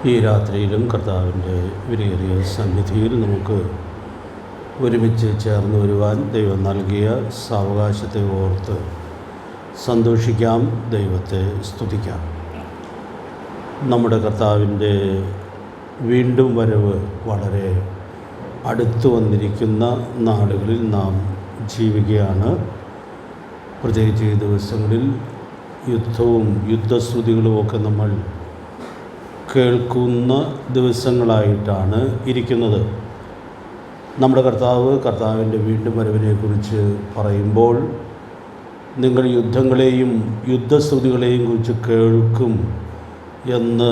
ഈ രാത്രിയിലും കർത്താവിൻ്റെ വിലയേറിയ സന്നിധിയിൽ നമുക്ക് ഒരുമിച്ച് ചേർന്ന് വരുവാൻ ദൈവം നൽകിയ സാവകാശത്തെ ഓർത്ത് സന്തോഷിക്കാം, ദൈവത്തെ സ്തുതിക്കാം. നമ്മുടെ കർത്താവിൻ്റെ വീണ്ടും വരവ് വളരെ അടുത്തു വന്നിരിക്കുന്ന നാളുകളിൽ നാം ജീവിക്കുകയാണ്. പ്രത്യേകിച്ച് ഈ ദിവസങ്ങളിൽ യുദ്ധവും യുദ്ധശ്രുതികളുമൊക്കെ നമ്മൾ കേൾക്കുന്ന ദിവസങ്ങളായിട്ടാണ് ഇരിക്കുന്നത്. നമ്മുടെ കർത്താവിൻ്റെ വീണ്ടും വരവിനെക്കുറിച്ച് പറയുമ്പോൾ, നിങ്ങൾ യുദ്ധങ്ങളെയും യുദ്ധശ്രുതികളെയും കുറിച്ച് കേൾക്കും എന്ന്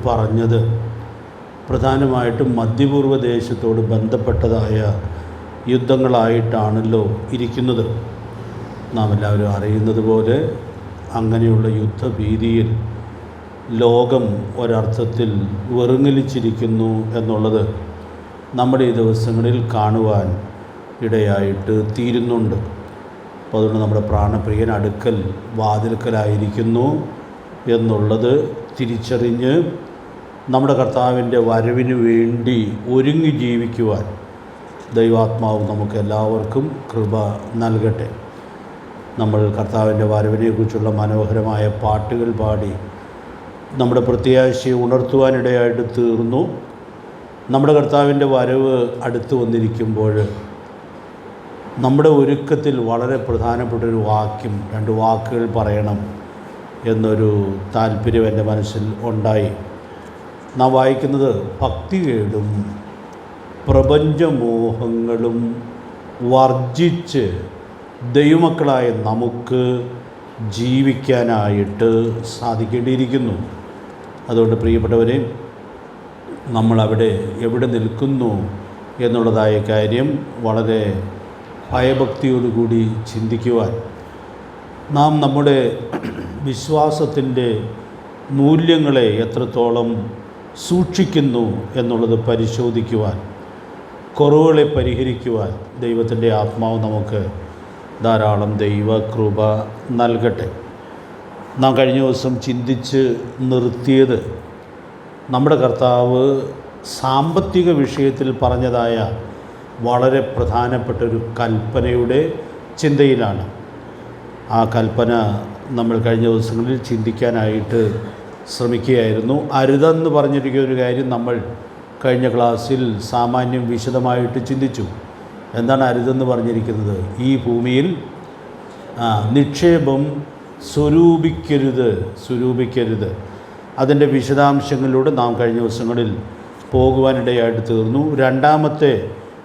പറഞ്ഞത് പ്രധാനമായിട്ടും മധ്യപൂർവ്വ ദേശത്തോട് ബന്ധപ്പെട്ടതായ യുദ്ധങ്ങളായിട്ടാണല്ലോ ഇരിക്കുന്നത്. നാം എല്ലാവരും അറിയുന്നത് പോലെ അങ്ങനെയുള്ള യുദ്ധഭീതിയിൽ ലോകം ഒരർത്ഥത്തിൽ വെറുങ്ങലിച്ചിരിക്കുന്നു എന്നുള്ളത് നമ്മുടെ ഈ ദിവസങ്ങളിൽ കാണുവാൻ ഇടയായിട്ട് തീരുന്നുണ്ട്. അപ്പോൾ അതുകൊണ്ട് നമ്മുടെ പ്രാണപ്രിയൻ അടുക്കൽ വാതിൽക്കലായിരിക്കുന്നു എന്നുള്ളത് തിരിച്ചറിഞ്ഞ് നമ്മുടെ കർത്താവിൻ്റെ വരവിന് വേണ്ടി ഒരുങ്ങി ജീവിക്കുവാൻ ദൈവാത്മാവ് നമുക്ക് എല്ലാവർക്കും കൃപ നൽകട്ടെ. നമ്മൾ കർത്താവിൻ്റെ വരവിനെക്കുറിച്ചുള്ള മനോഹരമായ പാട്ടുകൾ പാടി നമ്മുടെ പ്രത്യാശയെ ഉണർത്തുവാനിടയായിട്ട് തീർന്നു. നമ്മുടെ കർത്താവിൻ്റെ വരവ് അടുത്ത് വന്നിരിക്കുമ്പോൾ നമ്മുടെ ഒരുക്കത്തിൽ വളരെ പ്രധാനപ്പെട്ടൊരു വാക്യം, 2 വാക്കുകൾ പറയണം എന്നൊരു താല്പര്യം എൻ്റെ മനസ്സിൽ ഉണ്ടായി. നാം വായിക്കുന്നത്, ഭക്തികേടും പ്രപഞ്ചമോഹങ്ങളും വർജിച്ച് ദൈവമക്കളായ നമുക്ക് ജീവിക്കാനായിട്ട് സാധിക്കേണ്ടിയിരിക്കുന്നു. അതുകൊണ്ട് പ്രിയപ്പെട്ടവരെ, നമ്മളവിടെ എവിടെ നിൽക്കുന്നു എന്നുള്ളതായ കാര്യം വളരെ ഭയഭക്തിയോടുകൂടി ചിന്തിക്കുവാൻ, നാം നമ്മുടെ വിശ്വാസത്തിൻ്റെ മൂല്യങ്ങളെ എത്രത്തോളം സൂക്ഷിക്കുന്നു എന്നുള്ളത് പരിശോധിക്കുവാൻ, കുറവുകളെ പരിഹരിക്കുവാൻ ദൈവത്തിൻ്റെ ആത്മാവ് നമുക്ക് ധാരാളം ദൈവകൃപ നൽകട്ടെ. നാം കഴിഞ്ഞ ദിവസം ചിന്തിച്ച് നിർത്തിയത്, നമ്മുടെ കർത്താവ് സാമ്പത്തിക വിഷയത്തിൽ പറഞ്ഞതായ വളരെ പ്രധാനപ്പെട്ടൊരു കൽപ്പനയുടെ ചിന്തയിലാണ്. ആ കൽപ്പന നമ്മൾ കഴിഞ്ഞ ദിവസങ്ങളിൽ ചിന്തിക്കാനായിട്ട് ശ്രമിക്കുകയായിരുന്നു. അരുതെന്ന് പറഞ്ഞിരിക്കുന്ന ഒരു കാര്യം നമ്മൾ കഴിഞ്ഞ ക്ലാസ്സിൽ സാമാന്യം വിശദമായിട്ട് ചിന്തിച്ചു. എന്താണ് അരുതെന്ന് പറഞ്ഞിരിക്കുന്നത്? ഈ ഭൂമിയിൽ നിക്ഷേപം സ്വരൂപിക്കരുത്. അതിൻ്റെ വിശദാംശങ്ങളിലൂടെ നാം കഴിഞ്ഞ ദിവസങ്ങളിൽ പോകുവാനിടയായിട്ട് തീർന്നു. 2ാമത്തെ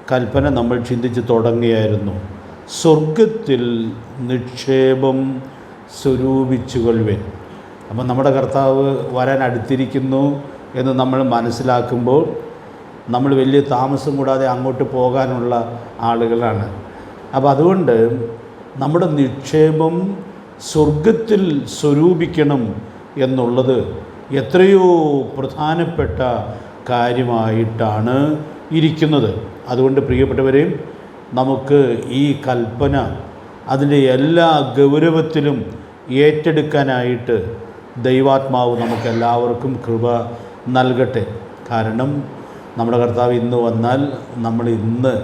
കൽപ്പന നമ്മൾ ചിന്തിച്ച് തുടങ്ങിയായിരുന്നു. സ്വർഗത്തിൽ നിക്ഷേപം സ്വരൂപിച്ചുകൊള്ളുവിൻ. അപ്പം നമ്മുടെ കർത്താവ് വരാൻ അടുത്തിരിക്കുന്നു എന്ന് നമ്മൾ മനസ്സിലാക്കുമ്പോൾ നമ്മൾ വലിയ താമസം കൂടാതെ അങ്ങോട്ട് പോകാനുള്ള ആളുകളാണ്. അപ്പോൾ അതുകൊണ്ട് നമ്മുടെ നിക്ഷേപം സ്വർഗത്തിൽ സ്വരൂപിക്കണം എന്നുള്ളത് എത്രയോ പ്രധാനപ്പെട്ട കാര്യമായിട്ടാണ് ഇരിക്കുന്നത്. അതുകൊണ്ട് പ്രിയപ്പെട്ടവരെ, നമുക്ക് ഈ കൽപ്പന അതിൻ്റെ എല്ലാ ഗൗരവത്തിലും ഏറ്റെടുക്കാനായിട്ട് ദൈവാത്മാവ് നമുക്കെല്ലാവർക്കും കൃപ നൽകട്ടെ. കാരണം നമ്മുടെ കർത്താവ് ഇന്ന് വന്നാൽ നമ്മൾ ഇന്ന്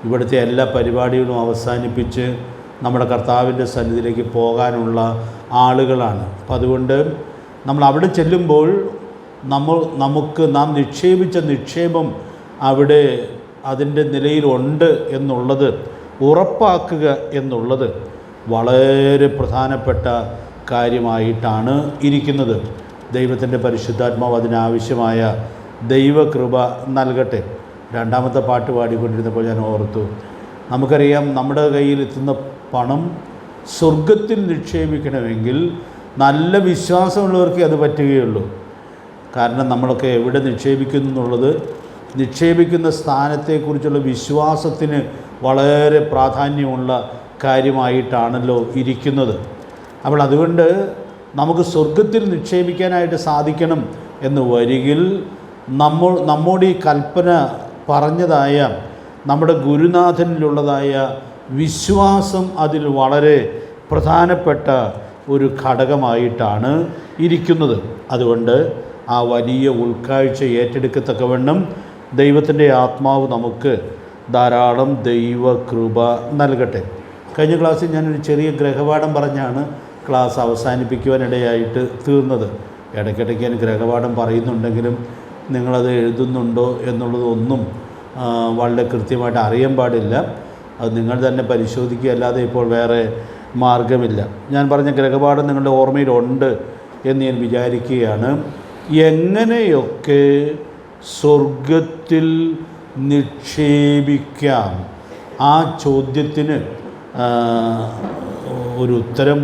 ഇവിടുത്തെ എല്ലാ പരിപാടികളും അവസാനിപ്പിച്ച് നമ്മുടെ കർത്താവിൻ്റെ സന്നിധിയിലേക്ക് പോകാനുള്ള ആളുകളാണ്. അപ്പം അതുകൊണ്ട് നമ്മൾ അവിടെ ചെല്ലുമ്പോൾ നാം നിക്ഷേപിച്ച നിക്ഷേപം അവിടെ അതിൻ്റെ നിലയിലുണ്ട് എന്നുള്ളത് ഉറപ്പാക്കുക എന്നുള്ളത് വളരെ പ്രധാനപ്പെട്ട കാര്യമായിട്ടാണ് ഇരിക്കുന്നത്. ദൈവത്തിൻ്റെ പരിശുദ്ധാത്മാവ് അതിനാവശ്യമായ ദൈവകൃപ നൽകട്ടെ. 2ാമത്തെ പാട്ട് പാടിക്കൊണ്ടിരുന്നപ്പോൾ ഞാൻ ഓർത്തു, നമുക്കറിയാം നമ്മുടെ കയ്യിലെത്തുന്ന പണം സ്വർഗത്തിൽ നിക്ഷേപിക്കണമെങ്കിൽ നല്ല വിശ്വാസമുള്ളവർക്ക് അത് പറ്റുകയുള്ളൂ. കാരണം നമ്മളൊക്കെ എവിടെ നിക്ഷേപിക്കുന്നു എന്നുള്ളത് നിക്ഷേപിക്കുന്ന സ്ഥാനത്തെക്കുറിച്ചുള്ള വിശ്വാസത്തിന് വളരെ പ്രാധാന്യമുള്ള കാര്യമായിട്ടാണല്ലോ ഇരിക്കുന്നത്. അപ്പോൾ അതുകൊണ്ട് നമുക്ക് സ്വർഗത്തിൽ നിക്ഷേപിക്കാനായിട്ട് സാധിക്കണം എന്ന് വരികിൽ നമ്മോട് ഈ കൽപ്പന പറഞ്ഞതായ നമ്മുടെ ഗുരുനാഥനിലുള്ളതായ വിശ്വാസം അതിൽ വളരെ പ്രധാനപ്പെട്ട ഒരു ഘടകമായിട്ടാണ് ഇരിക്കുന്നത്. അതുകൊണ്ട് ആ വലിയ ഉൾക്കാഴ്ച ഏറ്റെടുക്കത്തക്കവണ്ണം ദൈവത്തിൻ്റെ ആത്മാവ് നമുക്ക് ധാരാളം ദൈവകൃപ നൽകട്ടെ. കഴിഞ്ഞ ക്ലാസ്സിൽ ഞാനൊരു ചെറിയ ഗ്രഹപാഠം പറഞ്ഞാണ് ക്ലാസ് അവസാനിപ്പിക്കുവാനിടയായിട്ട് തീർന്നത്. ഇടയ്ക്കിടയ്ക്ക് ഞാൻ ഗ്രഹപാഠം പറയുന്നുണ്ടെങ്കിലും നിങ്ങളത് എഴുതുന്നുണ്ടോ എന്നുള്ളതൊന്നും വളരെ കൃത്യമായിട്ട് അറിയാൻ പാടില്ല. അത് നിങ്ങൾ തന്നെ പരിശോധിക്കുക, അല്ലാതെ ഇപ്പോൾ വേറെ മാർഗമില്ല. ഞാൻ പറഞ്ഞ ഗ്രഹപാഠം നിങ്ങളുടെ ഓർമ്മയിലുണ്ട് എന്ന് ഞാൻ വിചാരിക്കുകയാണ്. എങ്ങനെയൊക്കെ സ്വർഗത്തിൽ നിക്ഷേപിക്കാം? ആ ചോദ്യത്തിന് ഒരു ഉത്തരം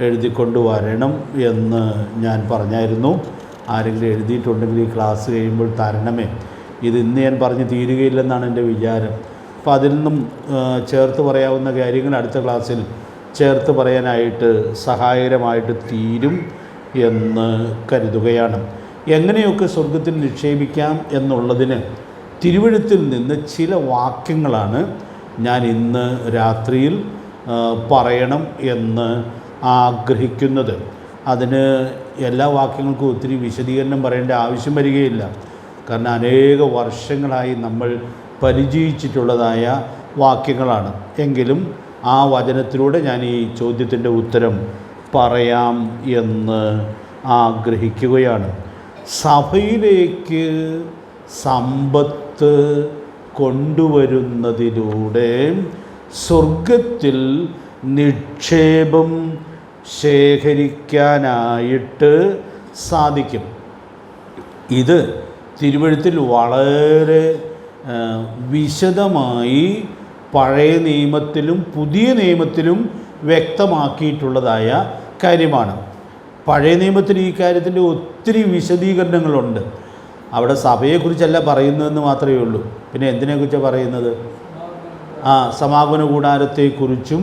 എഴുതിക്കൊണ്ട് വരണം എന്ന് ഞാൻ പറഞ്ഞായിരുന്നു. ആരെങ്കിലും എഴുതിയിട്ടുണ്ടെങ്കിൽ ഈ ക്ലാസ് കഴിയുമ്പോൾ തരണമേ. ഇത് ഇന്ന് ഞാൻ പറഞ്ഞ് തീരുകയില്ലെന്നാണ് എൻ്റെ വിചാരം. അപ്പോൾ അതിൽ നിന്നും ചേർത്ത് പറയാവുന്ന കാര്യങ്ങൾ അടുത്ത ക്ലാസ്സിൽ ചേർത്ത് പറയാനായിട്ട് സഹായകരമായിട്ട് തീരും എന്ന് കരുതുകയാണ്. എങ്ങനെയൊക്കെ സ്വർഗത്തിൽ നിക്ഷേപിക്കാം എന്നുള്ളതിന് തിരുവെഴുത്തിൽ നിന്ന് ചില വാക്യങ്ങളാണ് ഞാൻ ഇന്ന് രാത്രിയിൽ പറയണം എന്ന് ആഗ്രഹിക്കുന്നത്. അതിന് എല്ലാ വാക്യങ്ങൾക്കും ഒത്തിരി വിശദീകരണം പറയേണ്ട ആവശ്യം വരികയില്ല. കാരണം അനേക വർഷങ്ങളായി നമ്മൾ പരിചയിച്ചിട്ടുള്ളതായ വാക്യങ്ങളാണ്. എങ്കിലും ആ വചനത്തിലൂടെ ഞാൻ ഈ ചോദ്യത്തിൻ്റെ ഉത്തരം പറയാം എന്ന് ആഗ്രഹിക്കുകയാണ്. സഭയിലേക്ക് സമ്പത്ത് കൊണ്ടുവരുന്നതിലൂടെ സ്വർഗത്തിൽ നിക്ഷേപം ശേഖരിക്കാനായിട്ട് സാധിക്കും. ഇത് തിരുവെഴുത്തിൽ വളരെ വിശദമായി പഴയ നിയമത്തിലും പുതിയ നിയമത്തിലും വ്യക്തമാക്കിയിട്ടുള്ളതായ കാര്യമാണ്. പഴയ നിയമത്തിൽ ഈ കാര്യത്തിൻ്റെ ഒത്തിരി വിശദീകരണങ്ങളുണ്ട്. അവിടെ സഭയെക്കുറിച്ചല്ല പറയുന്നതെന്ന് മാത്രമേ ഉള്ളൂ. പിന്നെ എന്തിനെക്കുറിച്ചാണ് പറയുന്നത്? സമാഗമന കൂടാരത്തെക്കുറിച്ചും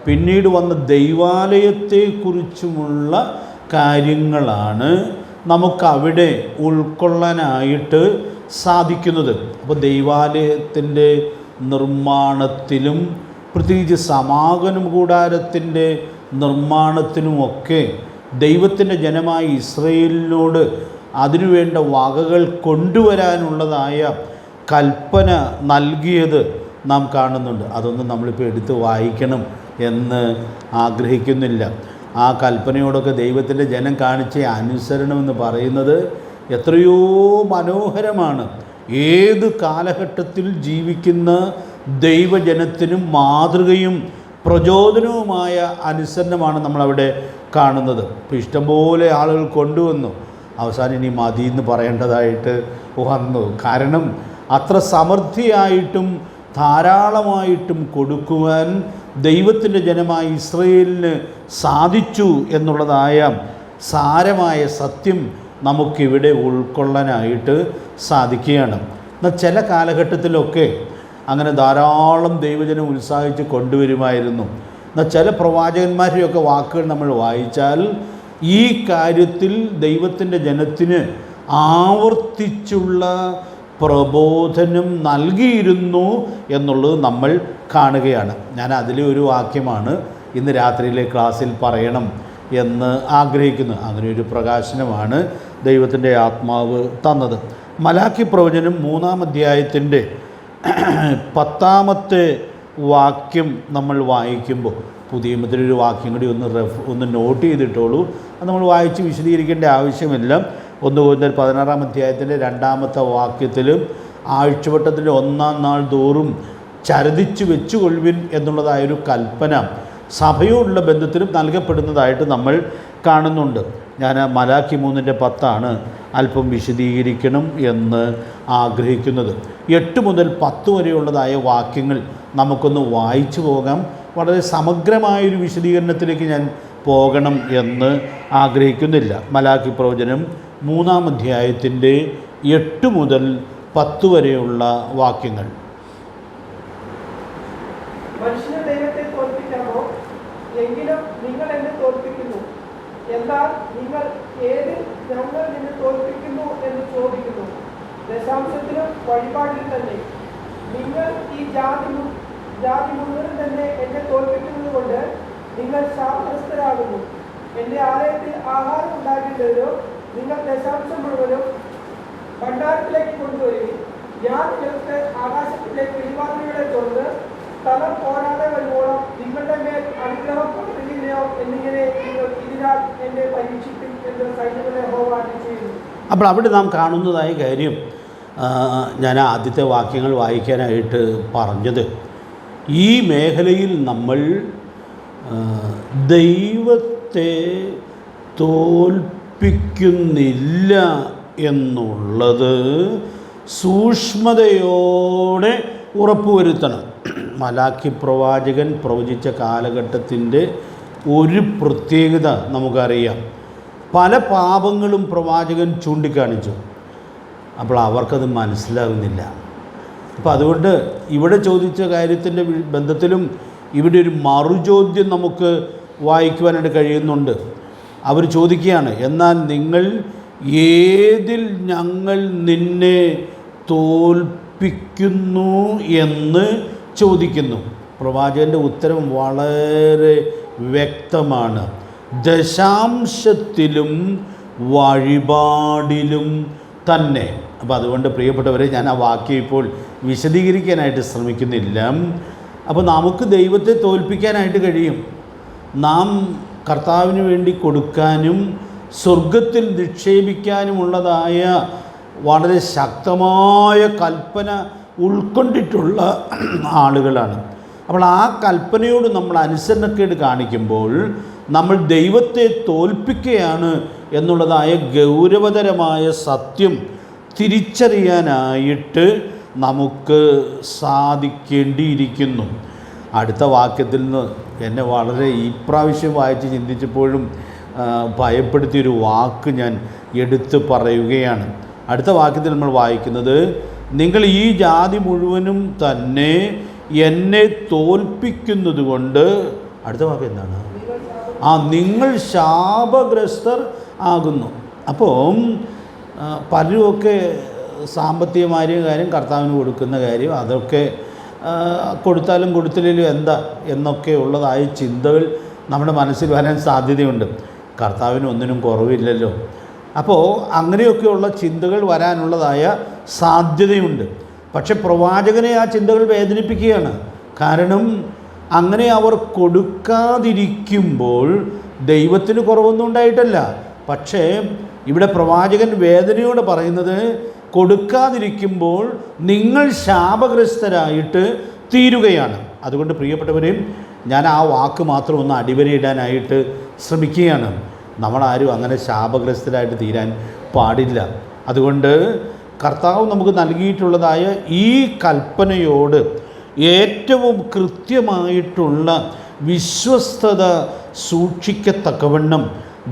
പിന്നീട് വന്ന ദൈവാലയത്തെക്കുറിച്ചുമുള്ള കാര്യങ്ങളാണ് നമുക്കവിടെ ഉൾക്കൊള്ളാനായിട്ട് സാധിക്കുന്നത്. അപ്പോൾ ദൈവാലയത്തിൻ്റെ നിർമ്മാണത്തിലും പ്രത്യേകിച്ച് സമാഗമന കൂടാരത്തിൻ്റെ നിർമ്മാണത്തിനുമൊക്കെ ദൈവത്തിൻ്റെ ജനമായ ഇസ്രയേലിനോട് അതിനുവേണ്ട വകകൾ കൊണ്ടുവരാനുള്ളതായ കൽപ്പന നൽകിയത് നാം കാണുന്നുണ്ട്. അതൊന്നും നമ്മളിപ്പോൾ എടുത്ത് വായിക്കണം എന്ന് ആഗ്രഹിക്കുന്നില്ല. ആ കൽപ്പനയോടൊക്കെ ദൈവത്തിൻ്റെ ജനം കാണിച്ച അനുസരണമെന്ന് പറയുന്നത് എത്രയോ മനോഹരമാണ്. ഏത് കാലഘട്ടത്തിൽ ജീവിക്കുന്ന ദൈവജനത്തിനും മാതൃകയും പ്രചോദനവുമായ അനുസരണമാണ് നമ്മളവിടെ കാണുന്നത്. ഇപ്പോൾ ഇഷ്ടംപോലെ ആളുകൾ കൊണ്ടുവന്നു, അവസാനം ഇനി മതി എന്ന് പറയേണ്ടതായിട്ട് വന്നു. കാരണം അത്ര സമൃദ്ധിയായിട്ടും ധാരാളമായിട്ടും കൊടുക്കുവാൻ ദൈവത്തിൻ്റെ ജനമായ ഇസ്രയേലിന് സാധിച്ചു എന്നുള്ളതായ സാരമായ സത്യം നമുക്കിവിടെ ഉൾക്കൊള്ളാനായിട്ട് സാധിക്കുകയാണ്. എന്നാൽ ചില കാലഘട്ടത്തിലൊക്കെ അങ്ങനെ ധാരാളം ദൈവജനം ഉത്സാഹിച്ച് കൊണ്ടുവരുമായിരുന്നു. എന്നാൽ ചില പ്രവാചകന്മാരെയൊക്കെ വാക്കുകൾ നമ്മൾ വായിച്ചാൽ ഈ കാര്യത്തിൽ ദൈവത്തിൻ്റെ ജനത്തിന് ആവർത്തിച്ചുള്ള പ്രബോധനം നൽകിയിരുന്നു എന്നുള്ളത് നമ്മൾ കാണുകയാണ്. ഞാൻ അതിലെ ഒരു വാക്യമാണ് ഇന്ന് രാത്രിയിലെ ക്ലാസ്സിൽ പറയണം എന്ന് ആഗ്രഹിക്കുന്നു. അങ്ങനെ ഒരു പ്രകാശനമാണ് ദൈവത്തിൻ്റെ ആത്മാവ് തന്നത്. മലാക്കി പ്രവചനം 3-ാം അധ്യായത്തിൻ്റെ 10-ാമത്തെ വാക്യം നമ്മൾ വായിക്കുമ്പോൾ, പുതിയ നിയമത്തിലൊരു വാക്യം കൂടി ഒന്ന് നോട്ട് ചെയ്തിട്ടോളൂ. അത് നമ്മൾ വായിച്ച് വിശദീകരിക്കേണ്ട ആവശ്യമില്ല. 1 Corinthians 16-ാം അധ്യായത്തിൻ്റെ 2-ാമത്തെ വാക്യത്തിൽ ആഴ്ചവട്ടത്തിൻ്റെ 1-ാം നാൾ തോറും ചരതിച്ച് വെച്ചുകൊള്ളുവിൻ എന്നുള്ളതായൊരു കൽപ്പന സഭയോടുള്ള ബന്ധത്തിലും നൽകപ്പെടുന്നതായിട്ട് നമ്മൾ കാണുന്നുണ്ട്. ഞാൻ മലാക്കി 3:10 അല്പം വിശദീകരിക്കണം എന്ന് ആഗ്രഹിക്കുന്നത്. 8 മുതൽ 10 വരെയുള്ളതായ വാക്യങ്ങൾ നമുക്കൊന്ന് വായിച്ചു പോകാം. വളരെ സമഗ്രമായൊരു വിശദീകരണത്തിലേക്ക് ഞാൻ പോകണം എന്ന് ആഗ്രഹിക്കുന്നില്ല. മലാക്കി പ്രവചനം 3-ാം അധ്യായത്തിൻ്റെ 8 മുതൽ 10 വരെയുള്ള വാക്യങ്ങൾ. മനുഷ്യന് ദൈവത്തെ തോൽപ്പിക്കാമോ? എങ്കിലും നിങ്ങൾ എന്നെ തോൽപ്പിക്കുന്നു. എന്നാൽ നിങ്ങൾ ഏതിൽ ഞങ്ങൾ നിന്നെ തോൽപ്പിക്കുന്നു എന്ന് ചോദിക്കുന്നു. ദശാംശത്തിലും വഴിപാടിൽ തന്നെ. നിങ്ങൾ ഈ ജാതി മുഴുവൻ തന്നെ എന്നെ തോൽപ്പിക്കുന്നത് കൊണ്ട് നിങ്ങൾ ശാപഗ്രസ്തരാകുന്നു. എൻ്റെ ആലയത്തിൽ ആഹാരം ഉണ്ടാകേണ്ടതിനോ നിങ്ങൾ ദശാംശം മുഴുവനും ഭണ്ഡാരത്തിലേക്ക് കൊണ്ടുവരികയും ഞാൻ നിങ്ങൾക്ക് ആകാശത്തിലെ കിളിവാതിലുകളെ തുറന്ന് സ്ഥലം പോരാതെ വരുമ്പോഴും നിങ്ങളുടെ മേൽ അനുഗ്രഹം പകരുകയോ എന്നിങ്ങനെ നിങ്ങൾ ഇതിനാൽ എന്നെ പരീക്ഷിക്കും എന്ന് സൈന്യങ്ങളെ യഹോവ അരുളിച്ചെയ്യുന്നു. അപ്പോൾ അവിടെ നാം കാണുന്നതായ കാര്യം, ഞാൻ ആദ്യത്തെ വാക്യങ്ങൾ വായിക്കാനായിട്ട് പറഞ്ഞത്, ഈ മേഖലയിൽ നമ്മൾ ദൈവത്തെ തോൽപ്പിക്കുന്നില്ല എന്നുള്ളത് സൂക്ഷ്മതയോടെ ഉറപ്പുവരുത്തണം. മലാക്കി പ്രവാചകൻ പ്രവചിച്ച കാലഘട്ടത്തിൻ്റെ ഒരു പ്രത്യേകത നമുക്കറിയാം. പല പാപങ്ങളും പ്രവാചകൻ ചൂണ്ടിക്കാണിച്ചു. അപ്പോൾ അവർക്കത് മനസ്സിലാകുന്നില്ല. അപ്പോൾ അതുകൊണ്ട് ഇവിടെ ചോദിച്ച കാര്യത്തിൻ്റെ ബന്ധത്തിലും ഇവിടെ ഒരു മറുചോദ്യം നമുക്ക് വായിക്കുവാനായിട്ട് കഴിയുന്നുണ്ട്. അവർ ചോദിക്കുകയാണ്, എന്നാൽ നിങ്ങൾ ഏതിൽ ഞങ്ങൾ നിന്നെ തോൽപ്പിക്കുന്നു എന്ന് ചോദിക്കുന്നു. പ്രവാചകൻ്റെ ഉത്തരം വളരെ വ്യക്തമാണ്. ദശാംശത്തിലും വഴിപാടിലും തന്നെ. അപ്പോൾ അതുകൊണ്ട് പ്രിയപ്പെട്ടവരെ, ഞാൻ ആ വാക്യം ഇപ്പോൾ വിശദീകരിക്കാനായിട്ട് ശ്രമിക്കുന്നില്ല. അപ്പോൾ നമുക്ക് ദൈവത്തെ തോൽപ്പിക്കാനായിട്ട് കഴിയും. നാം കർത്താവിന് വേണ്ടി കൊടുക്കാനും സ്വർഗത്തിൽ നിക്ഷേപിക്കാനുമുള്ളതായ വളരെ ശക്തമായ കൽപ്പന ഉൾക്കൊണ്ടിട്ടുള്ള ആളുകളാണ്. അപ്പോൾ ആ കൽപ്പനയോട് നമ്മൾ അനുസരണക്കേട് കാണിക്കുമ്പോൾ നമ്മൾ ദൈവത്തെ തോൽപ്പിക്കുകയാണ് എന്നുള്ളതായ ഗൗരവതരമായ സത്യം തിരിച്ചറിയാനായിട്ട് നമുക്ക് സാധിക്കേണ്ടിയിരിക്കുന്നു. അടുത്ത വാക്യത്തിൽ നിന്ന് എന്നെ വളരെ ഇപ്രാവശ്യം വായിച്ച് ചിന്തിച്ചപ്പോഴും ഭയപ്പെടുത്തിയൊരു വാക്ക് ഞാൻ എടുത്ത് പറയുകയാണ്. അടുത്ത വാക്യത്തിൽ നമ്മൾ വായിക്കുന്നത്, നിങ്ങൾ ഈ ജാതി മുഴുവനും തന്നെ എന്നെ തോൽപ്പിക്കുന്നത് കൊണ്ട്, അടുത്ത വാക്യം എന്താണ്? നിങ്ങൾ ശാപഗ്രസ്തർ ആകുന്നു. അപ്പോൾ പലരുമൊക്കെ സാമ്പത്തികമായ കാര്യം, കർത്താവിന് കൊടുക്കുന്ന കാര്യം, അതൊക്കെ കൊടുത്താലും കൊടുത്തില്ലെങ്കിലും എന്താ എന്നൊക്കെ ഉള്ളതായ ചിന്തകൾ നമ്മുടെ മനസ്സിൽ വരാൻ സാധ്യതയുണ്ട്. കർത്താവിന് ഒന്നിനും കുറവില്ലല്ലോ. അപ്പോൾ അങ്ങനെയൊക്കെയുള്ള ചിന്തകൾ വരാനുള്ളതായ സാധ്യതയുണ്ട്. പക്ഷെ പ്രവാചകനെ ആ ചിന്തകൾ വേദനിപ്പിക്കുകയാണ്. കാരണം അങ്ങനെ അവർ കൊടുക്കാതിരിക്കുമ്പോൾ ദൈവത്തിന് കുറവൊന്നും ഉണ്ടായിട്ടല്ല. പക്ഷേ ഇവിടെ പ്രവാചകൻ വേദനയോടെ പറയുന്നത്, കൊടുക്കാതിരിക്കുമ്പോൾ നിങ്ങൾ ശാപഗ്രസ്തരായിട്ട് തീരുകയാണ്. അതുകൊണ്ട് പ്രിയപ്പെട്ടവരെയും, ഞാൻ ആ വാക്ക് മാത്രം ഒന്ന് അടിവരയിടാനായിട്ട് ശ്രമിക്കുകയാണ്. നമ്മളാരും അങ്ങനെ ശാപഗ്രസ്തരായിട്ട് തീരാൻ പാടില്ല. അതുകൊണ്ട് കർത്താവ് നമുക്ക് നൽകിയിട്ടുള്ളതായ ഈ കൽപ്പനയോട് ഏറ്റവും കൃത്യമായിട്ടുള്ള വിശ്വസ്തത സൂക്ഷിക്കത്തക്കവണ്ണം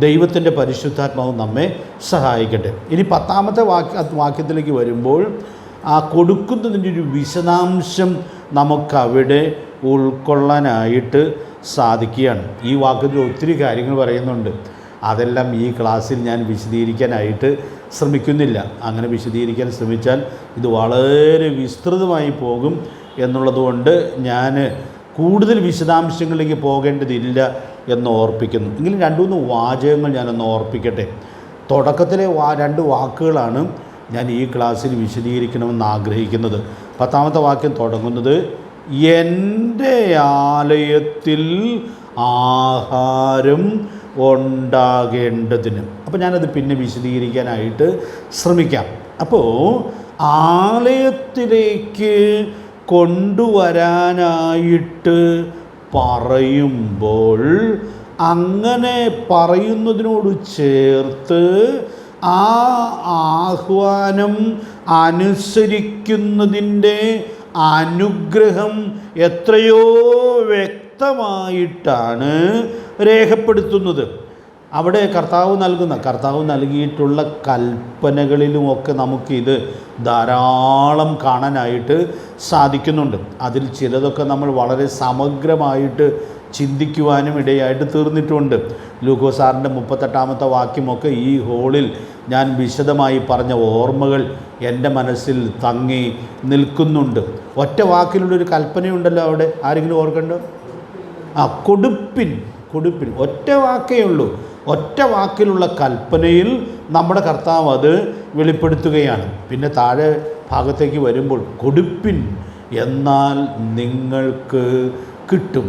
ദൈവത്തിൻ്റെ പരിശുദ്ധാത്മാവ് നമ്മെ സഹായിക്കട്ടെ. ഇനി 10ാമത്തെ വാക്യത്തിലേക്ക് വരുമ്പോൾ ആ കൊടുക്കുന്നതിൻ്റെ ഒരു വിശദാംശം നമുക്കവിടെ ഉൾക്കൊള്ളാനായിട്ട് സാധിക്കുകയാണ്. ഈ വാക്യത്തിൽ ഒത്തിരി കാര്യങ്ങൾ പറയുന്നുണ്ട്. അതെല്ലാം ഈ ക്ലാസ്സിൽ ഞാൻ വിശദീകരിക്കാനായിട്ട് ശ്രമിക്കുന്നില്ല. അങ്ങനെ വിശദീകരിക്കാൻ ശ്രമിച്ചാൽ ഇത് വളരെ വിസ്തൃതമായി പോകും എന്നുള്ളതുകൊണ്ട് ഞാൻ കൂടുതൽ വിശദാംശങ്ങളിലേക്ക് പോകേണ്ടതില്ല എന്ന് ഓർപ്പിക്കുന്നു. എങ്കിലും 2-3 വാചകങ്ങൾ ഞാനൊന്ന് ഓർപ്പിക്കട്ടെ. തുടക്കത്തിലെ 2 വാക്കുകളാണ് ഞാൻ ഈ ക്ലാസ്സിൽ വിശദീകരിക്കണമെന്ന് ആഗ്രഹിക്കുന്നത്. 10ാമത്തെ വാക്യം തുടങ്ങുന്നത്, എൻ്റെ ആലയത്തിൽ ആഹാരം ഉണ്ടാകേണ്ടതിന്. അപ്പോൾ ഞാനത് പിന്നെ വിശദീകരിക്കാനായിട്ട് ശ്രമിക്കാം. അപ്പോൾ ആലയത്തിലേക്ക് കൊണ്ടുവരാനായിട്ട് പറയുമ്പോൾ, അങ്ങനെ പറയുന്നതിനോട് ചേർത്ത് ആ ആഹ്വാനം അനുസരിക്കുന്നതിൻ്റെ അനുഗ്രഹം എത്രയോ വ്യക്തമായിട്ടാണ് രേഖപ്പെടുത്തുന്നത്. അവിടെ കർത്താവ് നൽകിയിട്ടുള്ള കൽപ്പനകളിലുമൊക്കെ നമുക്കിത് ധാരാളം കാണാനായിട്ട് സാധിക്കുന്നുണ്ട്. അതിൽ ചിലതൊക്കെ നമ്മൾ വളരെ സമഗ്രമായിട്ട് ചിന്തിക്കുവാനും ഇടയായിട്ട് തീർന്നിട്ടുണ്ട്. ലൂക്കോ സാറിൻ്റെ 38ാമത്തെ വാക്യമൊക്കെ ഈ ഹോളിൽ ഞാൻ വിശദമായി പറഞ്ഞ ഓർമ്മകൾ എൻ്റെ മനസ്സിൽ തങ്ങി നിൽക്കുന്നുണ്ട്. ഒറ്റ വാക്കിലുള്ളൊരു കൽപ്പനയുണ്ടല്ലോ അവിടെ, ആരെങ്കിലും ഓർക്കണ്ടോ? കൊടുപ്പിൻ. ഒറ്റ വാക്കേ ഉള്ളൂ. ഒറ്റ വാക്കിലുള്ള കൽപ്പനയിൽ നമ്മുടെ കർത്താവ് അത് വെളിപ്പെടുത്തുകയാണ്. പിന്നെ താഴെ ഭാഗത്തേക്ക് വരുമ്പോൾ കൊടുപ്പിൻ എന്നാൽ നിങ്ങൾക്ക് കിട്ടും.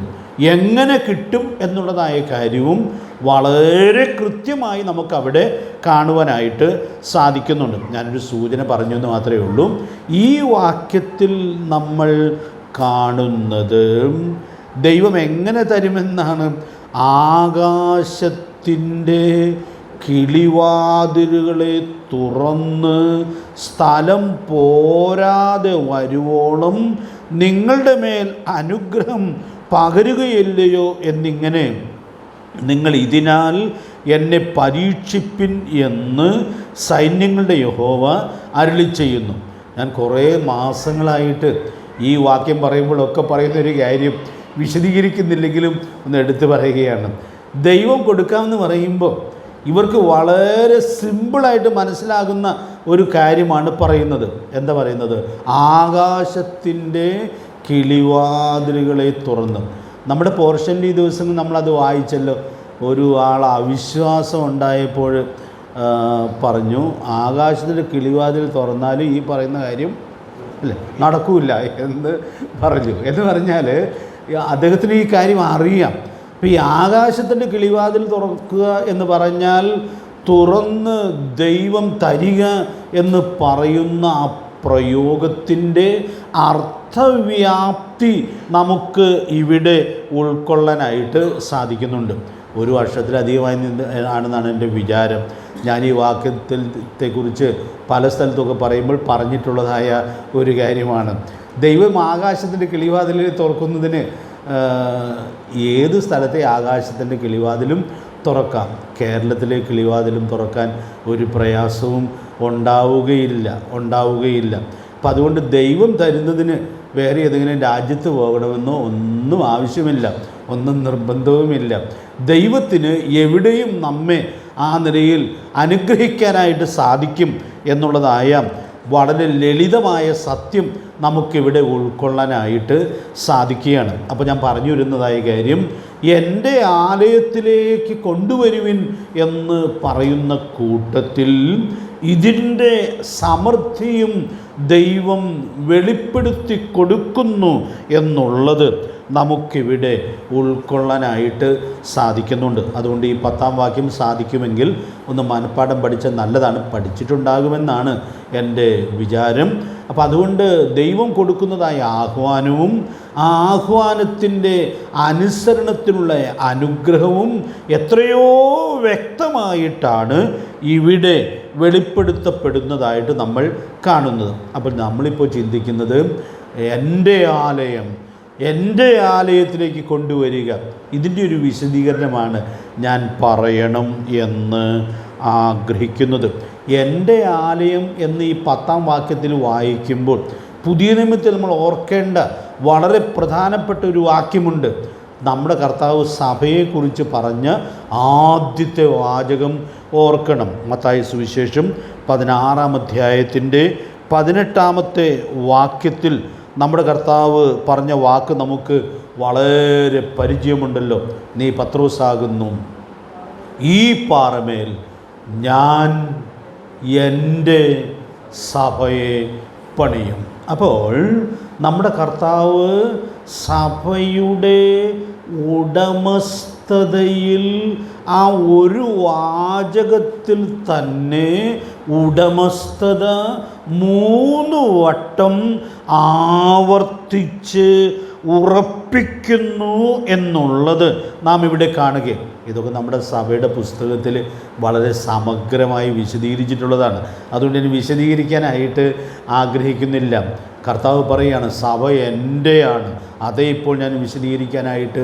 എങ്ങനെ കിട്ടും എന്നുള്ളതായ കാര്യവും വളരെ കൃത്യമായി നമുക്കവിടെ കാണുവാനായിട്ട് സാധിക്കുന്നുണ്ട്. ഞാനൊരു സൂചന പറഞ്ഞു എന്ന് മാത്രമേ ഉള്ളൂ. ഈ വാക്യത്തിൽ നമ്മൾ കാണുന്നത് ദൈവം എങ്ങനെ തരുമെന്നാണ്. ആകാശത്തിൻ്റെ കിളിവാതിലുകളെ തുറന്ന് സ്ഥലം പോരാതെ വരുവോളം നിങ്ങളുടെ മേൽ അനുഗ്രഹം പകരുകയില്ലയോ എന്നിങ്ങനെ നിങ്ങൾ ഇതിനാൽ എന്നെ പരീക്ഷിപ്പിൻ എന്ന് സൈന്യങ്ങളുടെ യഹോവ അരുളി ചെയ്യുന്നു. ഞാൻ കുറേ മാസങ്ങളായിട്ട് ഈ വാക്യം പറയുമ്പോഴൊക്കെ പറയുന്നൊരു കാര്യം വിശദീകരിക്കുന്നില്ലെങ്കിലും ഒന്ന് എടുത്തു പറയുകയാണ്. ദൈവം കൊടുക്കാമെന്ന് പറയുമ്പോൾ ഇവർക്ക് വളരെ സിമ്പിളായിട്ട് മനസ്സിലാകുന്ന ഒരു കാര്യമാണ് പറയുന്നത്. എന്താ പറയുന്നത്? ആകാശത്തിൻ്റെ കിളിവാതിലുകളെ തുറന്ന്. നമ്മുടെ പോർഷൻ്റെ ഈ ദിവസങ്ങൾ നമ്മളത് വായിച്ചല്ലോ. ഒരു ആൾ അവിശ്വാസം ഉണ്ടായപ്പോൾ പറഞ്ഞു, ആകാശത്തിൻ്റെ കിളിവാതിൽ തുറന്നാൽ ഈ പറയുന്ന കാര്യം അല്ലേ നടക്കില്ല എന്ന് പറഞ്ഞു. എന്ന് പറഞ്ഞാൽ അദ്ദേഹത്തിന് ഈ കാര്യം അറിയാം. അപ്പോൾ ഈ ആകാശത്തിൻ്റെ കിളിവാതിൽ തുറക്കുക എന്ന് പറഞ്ഞാൽ തുറന്ന് ദൈവം തരിക എന്ന് പറയുന്ന ആ പ്രയോഗത്തിൻ്റെ അർത്ഥവ്യാപ്തി നമുക്ക് ഇവിടെ ഉൾക്കൊള്ളാനായിട്ട് സാധിക്കുന്നുണ്ട്. ഒരു വർഷത്തിലധികമായി ആണെന്നാണ് എൻ്റെ വിചാരം. ഞാൻ ഈ വാക്യത്തെക്കുറിച്ച് പല സ്ഥലത്തൊക്കെ പറയുമ്പോൾ പറഞ്ഞിട്ടുള്ളതായ ഒരു കാര്യമാണ്. ദൈവം ആകാശത്തിൻ്റെ കിളിവാതിലിൽ തുറക്കുന്നതിന് ഏത് സ്ഥലത്തെ ആകാശത്തിൻ്റെ കിളിവാതിലും തുറക്കാം. കേരളത്തിലെ കിളിവാതിലും തുറക്കാൻ ഒരു പ്രയാസവും ഉണ്ടാവുകയില്ല. അപ്പം അതുകൊണ്ട് ദൈവം തരുന്നതിന് വേറെ ഏതെങ്കിലും രാജ്യത്ത് പോകണമെന്നോ ഒന്നും ആവശ്യമില്ല, ഒന്നും നിർബന്ധവുമില്ല. ദൈവത്തിന് എവിടെയും നമ്മെ ആ നിലയിൽ അനുഗ്രഹിക്കാനായിട്ട് സാധിക്കും എന്നുള്ളതായ വളരെ ലളിതമായ സത്യം നമുക്കിവിടെ ഉൾക്കൊള്ളാനായിട്ട് സാധിക്കുകയാണ്. അപ്പോൾ ഞാൻ പറഞ്ഞു വരുന്നതായ കാര്യം, എൻ്റെ ആലയത്തിലേക്ക് കൊണ്ടുവരുവിൻ എന്ന് പറയുന്ന കൂട്ടത്തിൽ ഇതിൻ്റെ സമൃദ്ധിയും ദൈവം വെളിപ്പെടുത്തി കൊടുക്കുന്നു എന്നുള്ളത് നമുക്കിവിടെ ഉൾക്കൊള്ളാനായിട്ട് സാധിക്കുന്നുണ്ട്. അതുകൊണ്ട് ഈ 10-ാം വാക്യം സാധിക്കുമെങ്കിൽ ഒന്ന് മനഃപ്പാഠം പഠിച്ചാൽ നല്ലതാണ്. പഠിച്ചിട്ടുണ്ടാകുമെന്നാണ് എൻ്റെ വിചാരം. അപ്പോൾ അതുകൊണ്ട് ദൈവം കൊടുക്കുന്നതായ ആഹ്വാനവും ആ ആഹ്വാനത്തിൻ്റെ അനുസരണത്തിനുള്ള അനുഗ്രഹവും എത്രയോ വ്യക്തമായിട്ടാണ് ഇവിടെ വെളിപ്പെടുത്തപ്പെടുന്നതായിട്ട് നമ്മൾ കാണുന്നത്. അപ്പോൾ നമ്മളിപ്പോൾ ചിന്തിക്കുന്നത് എൻ്റെ ആലയത്തിലേക്ക് കൊണ്ടുവരിക, ഇതിൻ്റെ ഒരു വിശദീകരണമാണ് ഞാൻ പറയണം എന്ന് ആഗ്രഹിക്കുന്നത്. എൻ്റെ ആലയം എന്ന് ഈ 10-ാം വാക്യത്തിൽ വായിക്കുമ്പോൾ പുതിയ നിയമത്തിൽ നമ്മൾ ഓർക്കേണ്ട വളരെ പ്രധാനപ്പെട്ട ഒരു വാക്യമുണ്ട്. നമ്മുടെ കർത്താവ് സഭയെക്കുറിച്ച് പറഞ്ഞ ആദ്യത്തെ വാചകം ഓർക്കണം. മത്തായി സുവിശേഷം 16-ാം അധ്യായത്തിൻ്റെ 18-ാമത്തെ വാക്യത്തിൽ നമ്മുടെ കർത്താവ് പറഞ്ഞ വാക്ക് നമുക്ക് വളരെ പരിചയമുണ്ടല്ലോ. നീ പത്രോസാകുന്നു, ഈ പാറമേൽ ഞാൻ എൻ്റെ സഭയെ പണിയും. അപ്പോൾ നമ്മുടെ കർത്താവ് സഭയുടെ ഉടമസ്ഥതയിൽ ആ ഒരു വാചകത്തിൽ തന്നെ ഉടമസ്ഥത 3 വട്ടം ആവർത്തിച്ച് ഉറപ്പിക്കുന്നു എന്നുള്ളത് നാം ഇവിടെ കാണുകയാണ്. ഇതൊക്കെ നമ്മുടെ സഭയുടെ പുസ്തകത്തിൽ വളരെ സമഗ്രമായി വിശദീകരിച്ചിട്ടുള്ളതാണ്. അതുകൊണ്ട് ഇനി വിശദീകരിക്കാനായിട്ട് ആഗ്രഹിക്കുന്നില്ല. കർത്താവ് പറയുകയാണ്, സഭ എൻ്റെയാണ്. അതേ ഇപ്പോൾ ഞാൻ വിശദീകരിക്കാനായിട്ട്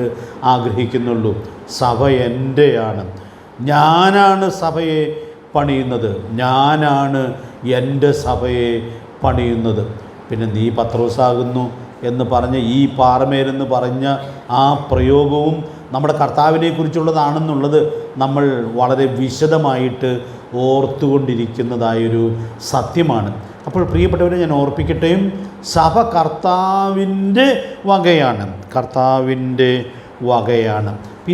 ആഗ്രഹിക്കുന്നുള്ളൂ. സഭ എൻ്റെയാണ്. ഞാനാണ് സഭയെ പണിയുന്നത്, ഞാനാണ് എൻ്റെ സഭയെ പണിയുന്നത്. പിന്നെ നീ പത്രോസാകുന്നു എന്ന് പറഞ്ഞ ഈ പാറമേലെന്ന് പറഞ്ഞ ആ പ്രയോഗവും നമ്മുടെ കർത്താവിനെക്കുറിച്ചുള്ളതാണെന്നുള്ളത് നമ്മൾ വളരെ വിശദമായിട്ട് ഓർത്തുകൊണ്ടിരിക്കുന്നതായൊരു സത്യമാണ്. അപ്പോൾ പ്രിയപ്പെട്ടവരെ, ഞാൻ ഓർപ്പിക്കട്ടെ, സഭ കർത്താവിൻ്റെ വകയാണ്.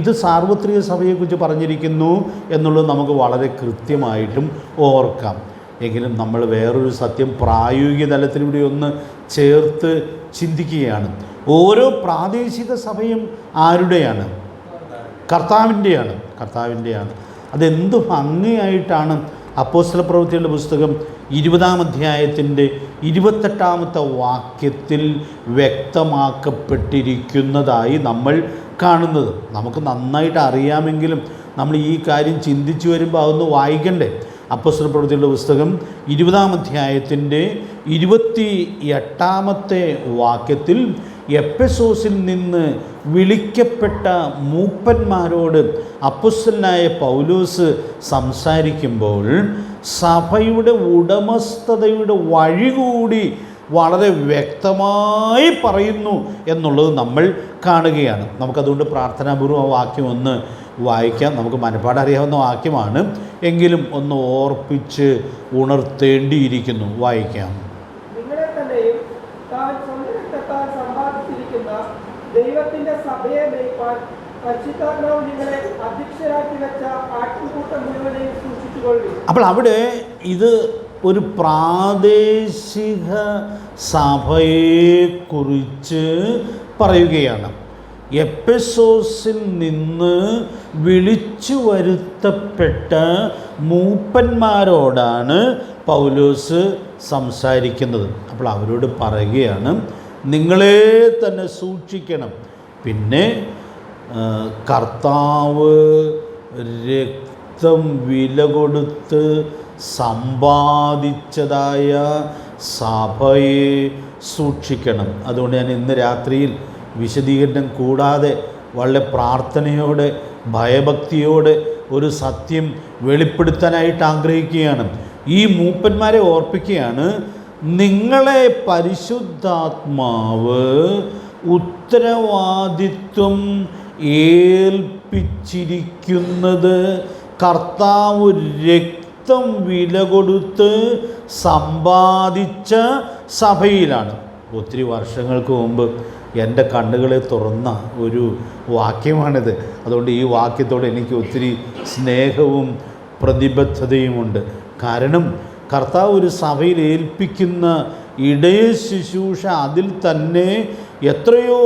ഇത് സാർവത്രിക സഭയെക്കുറിച്ച് പറഞ്ഞിരിക്കുന്നു എന്നുള്ളത് നമുക്ക് വളരെ കൃത്യമായിട്ടും ഓർക്കാം. എങ്കിലും നമ്മൾ വേറൊരു സത്യം പ്രായോഗിക തലത്തിലൂടെ ഒന്ന് ചേർത്ത് ചിന്തിക്കുകയാണ്. ഓരോ പ്രാദേശിക സഭയും ആരുടെയാണ്? കർത്താവിൻ്റെയാണ്. അതെന്ത് ഭംഗിയായിട്ടാണ് അപ്പോസ്തല പ്രവൃത്തികളുടെ പുസ്തകം 20-ാം അധ്യായത്തിൻ്റെ 28-ാമത്തെ വാക്യത്തിൽ വ്യക്തമാക്കപ്പെട്ടിരിക്കുന്നതായി നമ്മൾ കാണുന്നത്. നമുക്ക് നന്നായിട്ട് അറിയാമെങ്കിലും നമ്മൾ ഈ കാര്യം ചിന്തിച്ചു വരുമ്പോൾ അതൊന്ന് വായിക്കണ്ടേ. അപ്പോസ്തല പ്രവൃത്തികളുടെ പുസ്തകം 20-ാം അധ്യായത്തിൻ്റെ 28-ാമത്തെ വാക്യത്തിൽ എഫെസോസിൽ നിന്ന് വിളിക്കപ്പെട്ട മൂപ്പന്മാരോട് അപ്പോസ്തലനായ പൗലോസ് സംസാരിക്കുമ്പോൾ സഭയുടെ ഉടമസ്ഥതയുടെ വഴി കൂടി വളരെ വ്യക്തമായി പറയുന്നു എന്നുള്ളത് നമ്മൾ കാണുകയാണ്. നമുക്കതുകൊണ്ട് പ്രാർത്ഥനാപൂർവ്വം ആ വാക്യം ഒന്ന് വായിക്കാം. നമുക്ക് മനപ്പാട് അറിയാവുന്ന വാക്യമാണ്, എങ്കിലും ഒന്ന് ഓർപ്പിച്ച് ഉണർത്തേണ്ടിയിരിക്കുന്നു. വായിക്കാം. നിങ്ങളെ തന്നെയും താൻ സ്വന്തം രക്തത്താൽ സമ്പാദിച്ചിരിക്കുന്ന ദൈവത്തിന്റെ സഭയെ മേയ്പ്പാൻ പരിശുദ്ധാത്മാവ് നിങ്ങളെ അധ്യക്ഷരാക്കി വെച്ച ആട്ടിൻകൂട്ടം മുഴുവനെയും സൂക്ഷിച്ചുകൊള്ളു. അപ്പോൾ അവിടെ ഇത് ഒരു പ്രാദേശിക സഭയെക്കുറിച്ച് പറയുകയാണ്. എഫെസോസിൽ നിന്ന് വിളിച്ചു വരുത്തപ്പെട്ട മൂപ്പന്മാരോടാണ് പൗലോസ് സംസാരിക്കുന്നത്. അപ്പോൾ അവരോട് പറയുകയാണ്, നിങ്ങളെ തന്നെ സൂക്ഷിക്കണം. പിന്നെ കർത്താവ് രക്തം വില കൊടുത്ത് സമ്പാദിച്ചതായ സഭയെ സൂക്ഷിക്കണം. അതുകൊണ്ട് ഞാൻ ഇന്ന് രാത്രിയിൽ വിശദീകരണം കൂടാതെ വളരെ പ്രാർത്ഥനയോടെ ഭയഭക്തിയോടെ ഒരു സത്യം വെളിപ്പെടുത്താനായിട്ട് ആഗ്രഹിക്കുകയാണ്. ഈ മൂപ്പന്മാരെ ഓർപ്പിക്കുകയാണ്, നിങ്ങളെ പരിശുദ്ധാത്മാവ് ഉത്തരവാദിത്വം ഏൽപ്പിച്ചിരിക്കുന്നത് കർത്താവ് രക്തം വില കൊടുത്ത് സമ്പാദിച്ച സഭയിലാണ്. ഒത്തിരി വർഷങ്ങൾക്ക് മുമ്പ് എൻ്റെ കണ്ണുകളെ തുറന്ന ഒരു വാക്യമാണിത്. അതുകൊണ്ട് ഈ വാക്യത്തോട് എനിക്ക് ഒത്തിരി സ്നേഹവും പ്രതിബദ്ധതയുമുണ്ട്. കാരണം കർത്താവ് ഒരു സഭയിൽ ഏൽപ്പിക്കുന്ന ഇടയ ശുശ്രൂഷ അതിൽ തന്നെ എത്രയോ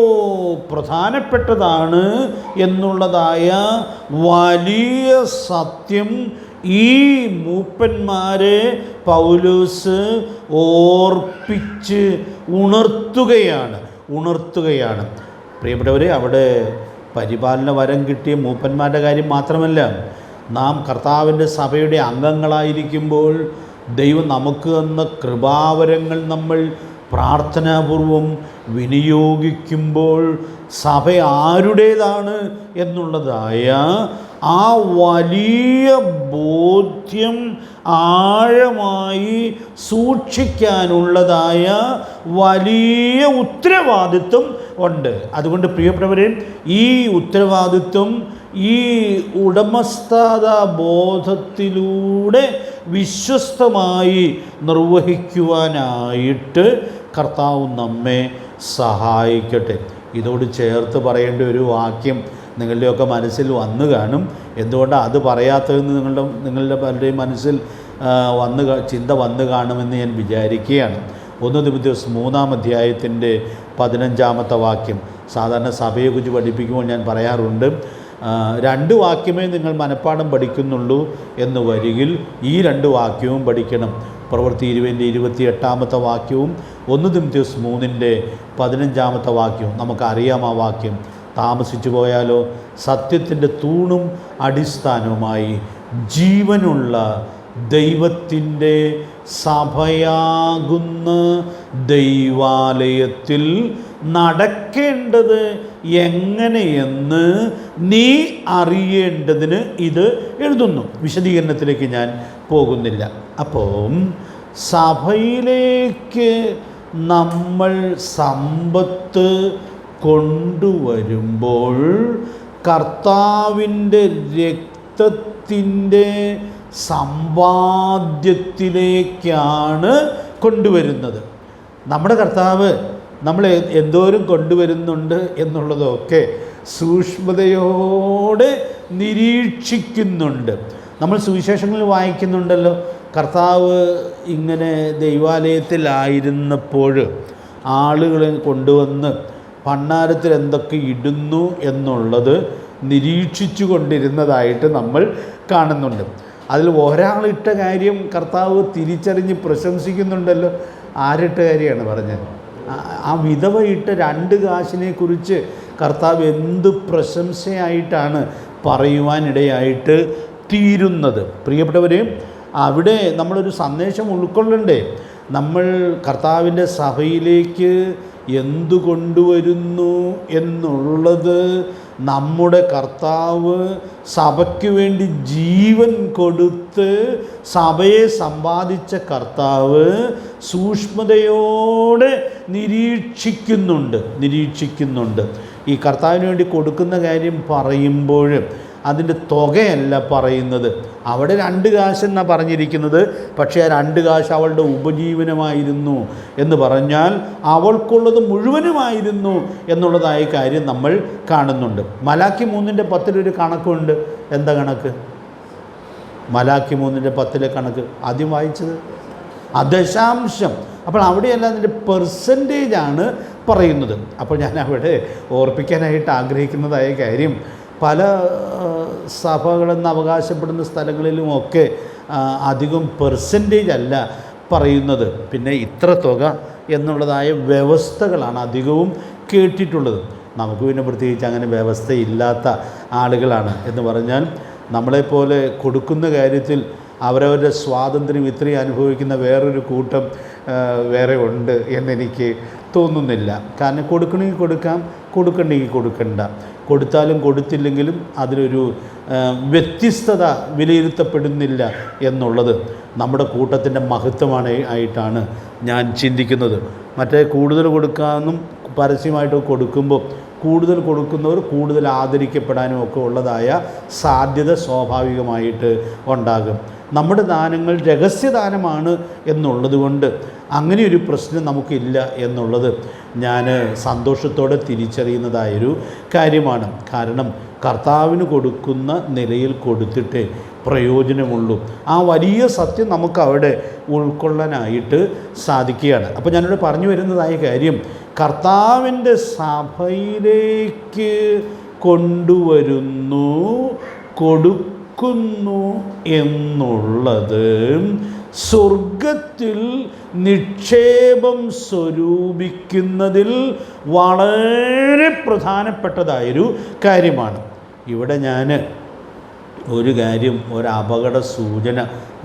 പ്രധാനപ്പെട്ടതാണ് എന്നുള്ളതായ വലിയ സത്യം ഈ മൂപ്പന്മാരെ പൗലോസ് ഓർപ്പിച്ച് ഉണർത്തുകയാണ്. പ്രിയപ്പെട്ടവരെ, അവിടെ പരിപാലന വരം കിട്ടിയ മൂപ്പന്മാരുടെ കാര്യം മാത്രമല്ല, നാം കർത്താവിൻ്റെ സഭയുടെ അംഗങ്ങളായിരിക്കുമ്പോൾ ദൈവം നമുക്ക് തന്ന കൃപാവരങ്ങൾ നമ്മൾ പ്രാർത്ഥനാപൂർവം വിനിയോഗിക്കുമ്പോൾ സഭ ആരുടേതാണ് എന്നുള്ളതായ ആ വലിയ ബോധ്യം ആഴമായി സൂക്ഷിക്കാനുള്ളതായ വലിയ ഉത്തരവാദിത്വം ഉണ്ട്. അതുകൊണ്ട് പ്രിയപ്പെട്ടവരെ, ഈ ഉത്തരവാദിത്വം ഈ ഉടമസ്ഥത ബോധത്തിലൂടെ വിശ്വസ്തമായി നിർവഹിക്കുവാനായിട്ട് കർത്താവ് നമ്മെ സഹായിക്കട്ടെ. ഇതോട് ചേർത്ത് പറയേണ്ട ഒരു വാക്യം നിങ്ങളുടെയൊക്കെ മനസ്സിൽ വന്നു കാണും. എന്തുകൊണ്ടാണ് അത് പറയാത്തതെന്ന് നിങ്ങളുടെ പലരുടെയും മനസ്സിൽ ചിന്ത വന്നു കാണുമെന്ന് ഞാൻ വിചാരിക്കുകയാണ്. 1 തിമോഥെയോസ് 3-ാം അധ്യായത്തിൻ്റെ 15-ാമത്തെ വാക്യം. സാധാരണ സഭയെക്കുറിച്ച് പഠിപ്പിക്കുമ്പോൾ ഞാൻ പറയാറുണ്ട്, 2 വാക്യമേ നിങ്ങൾ മനഃപ്പാഠം പഠിക്കുന്നുള്ളൂ എന്ന് വരികിൽ ഈ 2 വാക്യവും പഠിക്കണം. പ്രവൃത്തി 20-ൻ്റെ 28-ാമത്തെ വാക്യവും 1 തിമോഥെയോസ് 3-ൻ്റെ 15-ാമത്തെ വാക്യവും. നമുക്കറിയാം ആ വാക്യം. താമസിച്ചു പോയാലോ, സത്യത്തിൻ്റെ തൂണും അടിസ്ഥാനവുമായി ജീവനുള്ള ദൈവത്തിൻ്റെ സഭയാകുന്ന ദൈവാലയത്തിൽ നടക്കേണ്ടത് എങ്ങനെയെന്ന് നീ അറിയേണ്ടതിന് ഇത് എഴുതുന്നു. വിശദീകരണത്തിലേക്ക് ഞാൻ പോകുന്നില്ല. അപ്പോൾ സഭയിലേക്ക് നമ്മൾ സമ്പത്ത് കൊണ്ടുവരുമ്പോൾ കർത്താവിൻ്റെ രക്തത്തിൻ്റെ സമ്പാദ്യത്തിലേക്കാണ് കൊണ്ടുവരുന്നത്. നമ്മുടെ കർത്താവ് നമ്മൾ എന്തോരം കൊണ്ടുവരുന്നുണ്ട് എന്നുള്ളതൊക്കെ സൂക്ഷ്മതയോടെ നിരീക്ഷിക്കുന്നുണ്ട്. നമ്മൾ സുവിശേഷങ്ങളിൽ വായിക്കുന്നുണ്ടല്ലോ, കർത്താവ് ഇങ്ങനെ ദൈവാലയത്തിലായിരുന്നപ്പോൾ ആളുകളെ കൊണ്ടുവന്ന് ഭണ്ഡാരത്തിൽ എന്തൊക്കെ ഇടുന്നു എന്നുള്ളത് നിരീക്ഷിച്ചു കൊണ്ടിരുന്നതായിട്ട് നമ്മൾ കാണുന്നുണ്ട്. അതിൽ ഒരാളിട്ട കാര്യം കർത്താവ് തിരിച്ചറിഞ്ഞ് പ്രശംസിക്കുന്നുണ്ടല്ലോ. ആരിട്ട കാര്യമാണ് പറഞ്ഞത്? ആ വിധവ ഇട്ട 2 കാശിനെക്കുറിച്ച് കർത്താവ് എന്ത് പ്രശംസയായിട്ടാണ് പറയുവാനിടയായിട്ട് തീരുന്നത്. പ്രിയപ്പെട്ടവരെ, അവിടെ നമ്മളൊരു സന്ദേശം ഉൾക്കൊള്ളണ്ടേ? നമ്മൾ കർത്താവിൻ്റെ സഭയിലേക്ക് എന്തു കൊണ്ടുവരുന്നു എന്നുള്ളത്, നമ്മുടെ കർത്താവ് സഭയ്ക്ക് വേണ്ടി ജീവൻ കൊടുത്ത് സഭയെ സമ്പാദിച്ച കർത്താവ് സൂക്ഷ്മതയോടെ നിരീക്ഷിക്കുന്നുണ്ട്. ഈ കർത്താവിന് വേണ്ടി കൊടുക്കുന്ന കാര്യം പറയുമ്പോൾ അതിൻ്റെ തുകയല്ല പറയുന്നത്. അവിടെ 2 കാശെന്നാണ് പറഞ്ഞിരിക്കുന്നത്. പക്ഷേ ആ 2 കാശ് അവളുടെ ഉപജീവനമായിരുന്നു എന്ന് പറഞ്ഞാൽ അവൾക്കുള്ളത് മുഴുവനുമായിരുന്നു എന്നുള്ളതായ കാര്യം നമ്മൾ കാണുന്നുണ്ട്. മലാക്കി 3:10 കണക്കുണ്ട്. എന്താ കണക്ക്? മലാക്കി 3:10 കണക്ക് ആദ്യം വായിച്ചത് ദശാംശം. അപ്പോൾ അവിടെയല്ല അതിൻ്റെ പെർസെൻറ്റേജാണ് പറയുന്നത്. അപ്പോൾ ഞാൻ അവിടെ ഓർപ്പിക്കാനായിട്ട് ആഗ്രഹിക്കുന്നതായ കാര്യം, പല സഭകളെന്ന് അവകാശപ്പെടുന്ന സ്ഥലങ്ങളിലുമൊക്കെ അധികം പെർസെൻറ്റേജ് അല്ല പറയുന്നത്, പിന്നെ ഇത്ര തുക എന്നുള്ളതായ വ്യവസ്ഥകളാണ് അധികവും കേട്ടിട്ടുള്ളത്. നമുക്ക് പിന്നെ പ്രത്യേകിച്ച് അങ്ങനെ വ്യവസ്ഥയില്ലാത്ത ആളുകളാണ്. എന്ന് പറഞ്ഞാൽ നമ്മളെപ്പോലെ കൊടുക്കുന്ന കാര്യത്തിൽ അവരവരുടെ സ്വാതന്ത്ര്യം ഇത്രയും അനുഭവിക്കുന്ന വേറൊരു കൂട്ടം വേറെ ഉണ്ട് എന്നെനിക്ക് തോന്നുന്നില്ല. കാരണം കൊടുക്കണമെങ്കിൽ കൊടുക്കാം, കൊടുക്കണമെങ്കിൽ കൊടുക്കണ്ട. കൊടുത്താലും കൊടുത്തില്ലെങ്കിലും അതിലൊരു വ്യത്യസ്തത വിലയിരുത്തപ്പെടുന്നില്ല എന്നുള്ളത് നമ്മുടെ കൂട്ടത്തിൻ്റെ മഹത്വമാണ് ആയിട്ടാണ് ഞാൻ ചിന്തിക്കുന്നത്. മറ്റേ കൂടുതൽ കൊടുക്കാമെന്നും പരസ്യമായിട്ട് കൊടുക്കുമ്പോൾ കൂടുതൽ കൊടുക്കുന്നവർ കൂടുതൽ ആദരിക്കപ്പെടാനും ഒക്കെ ഉള്ളതായ സാധ്യത സ്വാഭാവികമായിട്ട് ഉണ്ടാകും. നമ്മുടെ ദാനങ്ങൾ രഹസ്യദാനമാണ് എന്നുള്ളത് കൊണ്ട് അങ്ങനെയൊരു പ്രശ്നം നമുക്കില്ല എന്നുള്ളത് ഞാൻ സന്തോഷത്തോടെ തിരിച്ചറിയുന്നതായൊരു കാര്യമാണ്. കാരണം കർത്താവിന് കൊടുക്കുന്ന നിലയിൽ കൊടുത്തിട്ടേ പ്രയോജനമുള്ളൂ. ആ വലിയ സത്യം നമുക്കവിടെ ഉൾക്കൊള്ളാനായിട്ട് സാധിക്കുകയാണ്. അപ്പോൾ ഞാനിവിടെ പറഞ്ഞു വരുന്നതായ കാര്യം, കർത്താവിൻ്റെ സഭയിലേക്ക് കൊണ്ടുവരുന്നു, കൊടുക്കുന്നു എന്നുള്ളത് സ്വർഗത്തിൽ നിക്ഷേപം സ്വരൂപിക്കുന്നതിൽ വളരെ പ്രധാനപ്പെട്ടതായൊരു കാര്യമാണ്. ഇവിടെ ഞാൻ ഒരു കാര്യം, ഒരു അപകട സൂചന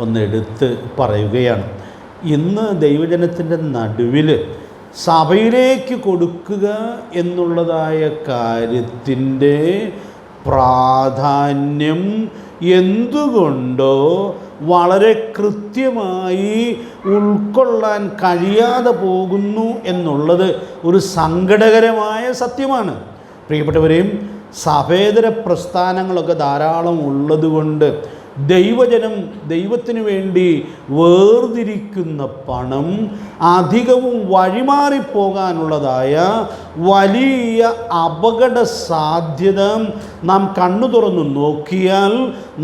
ഒന്നെടുത്ത് പറയുകയാണ്. ഇന്ന് ദൈവജനത്തിൻ്റെ നടുവിൽ സഭയിലേക്ക് കൊടുക്കുക എന്നുള്ളതായ കാര്യത്തിൻ്റെ പ്രാധാന്യം എന്തുകൊണ്ടോ വളരെ കൃത്യമായി ഉൾക്കൊള്ളാൻ കഴിയാതെ പോകുന്നു എന്നുള്ളത് ഒരു സങ്കടകരമായ സത്യമാണ്. പ്രിയപ്പെട്ടവരെയും, സഭേതര പ്രസ്ഥാനങ്ങളൊക്കെ ധാരാളം ഉള്ളതുകൊണ്ട് ദൈവജനം ദൈവത്തിന് വേണ്ടി വേർതിരിക്കുന്ന പണം അധികവും വഴിമാറിപ്പോകാനുള്ളതായ വലിയ അപകട സാധ്യത നാം കണ്ണു തുറന്നു നോക്കിയാൽ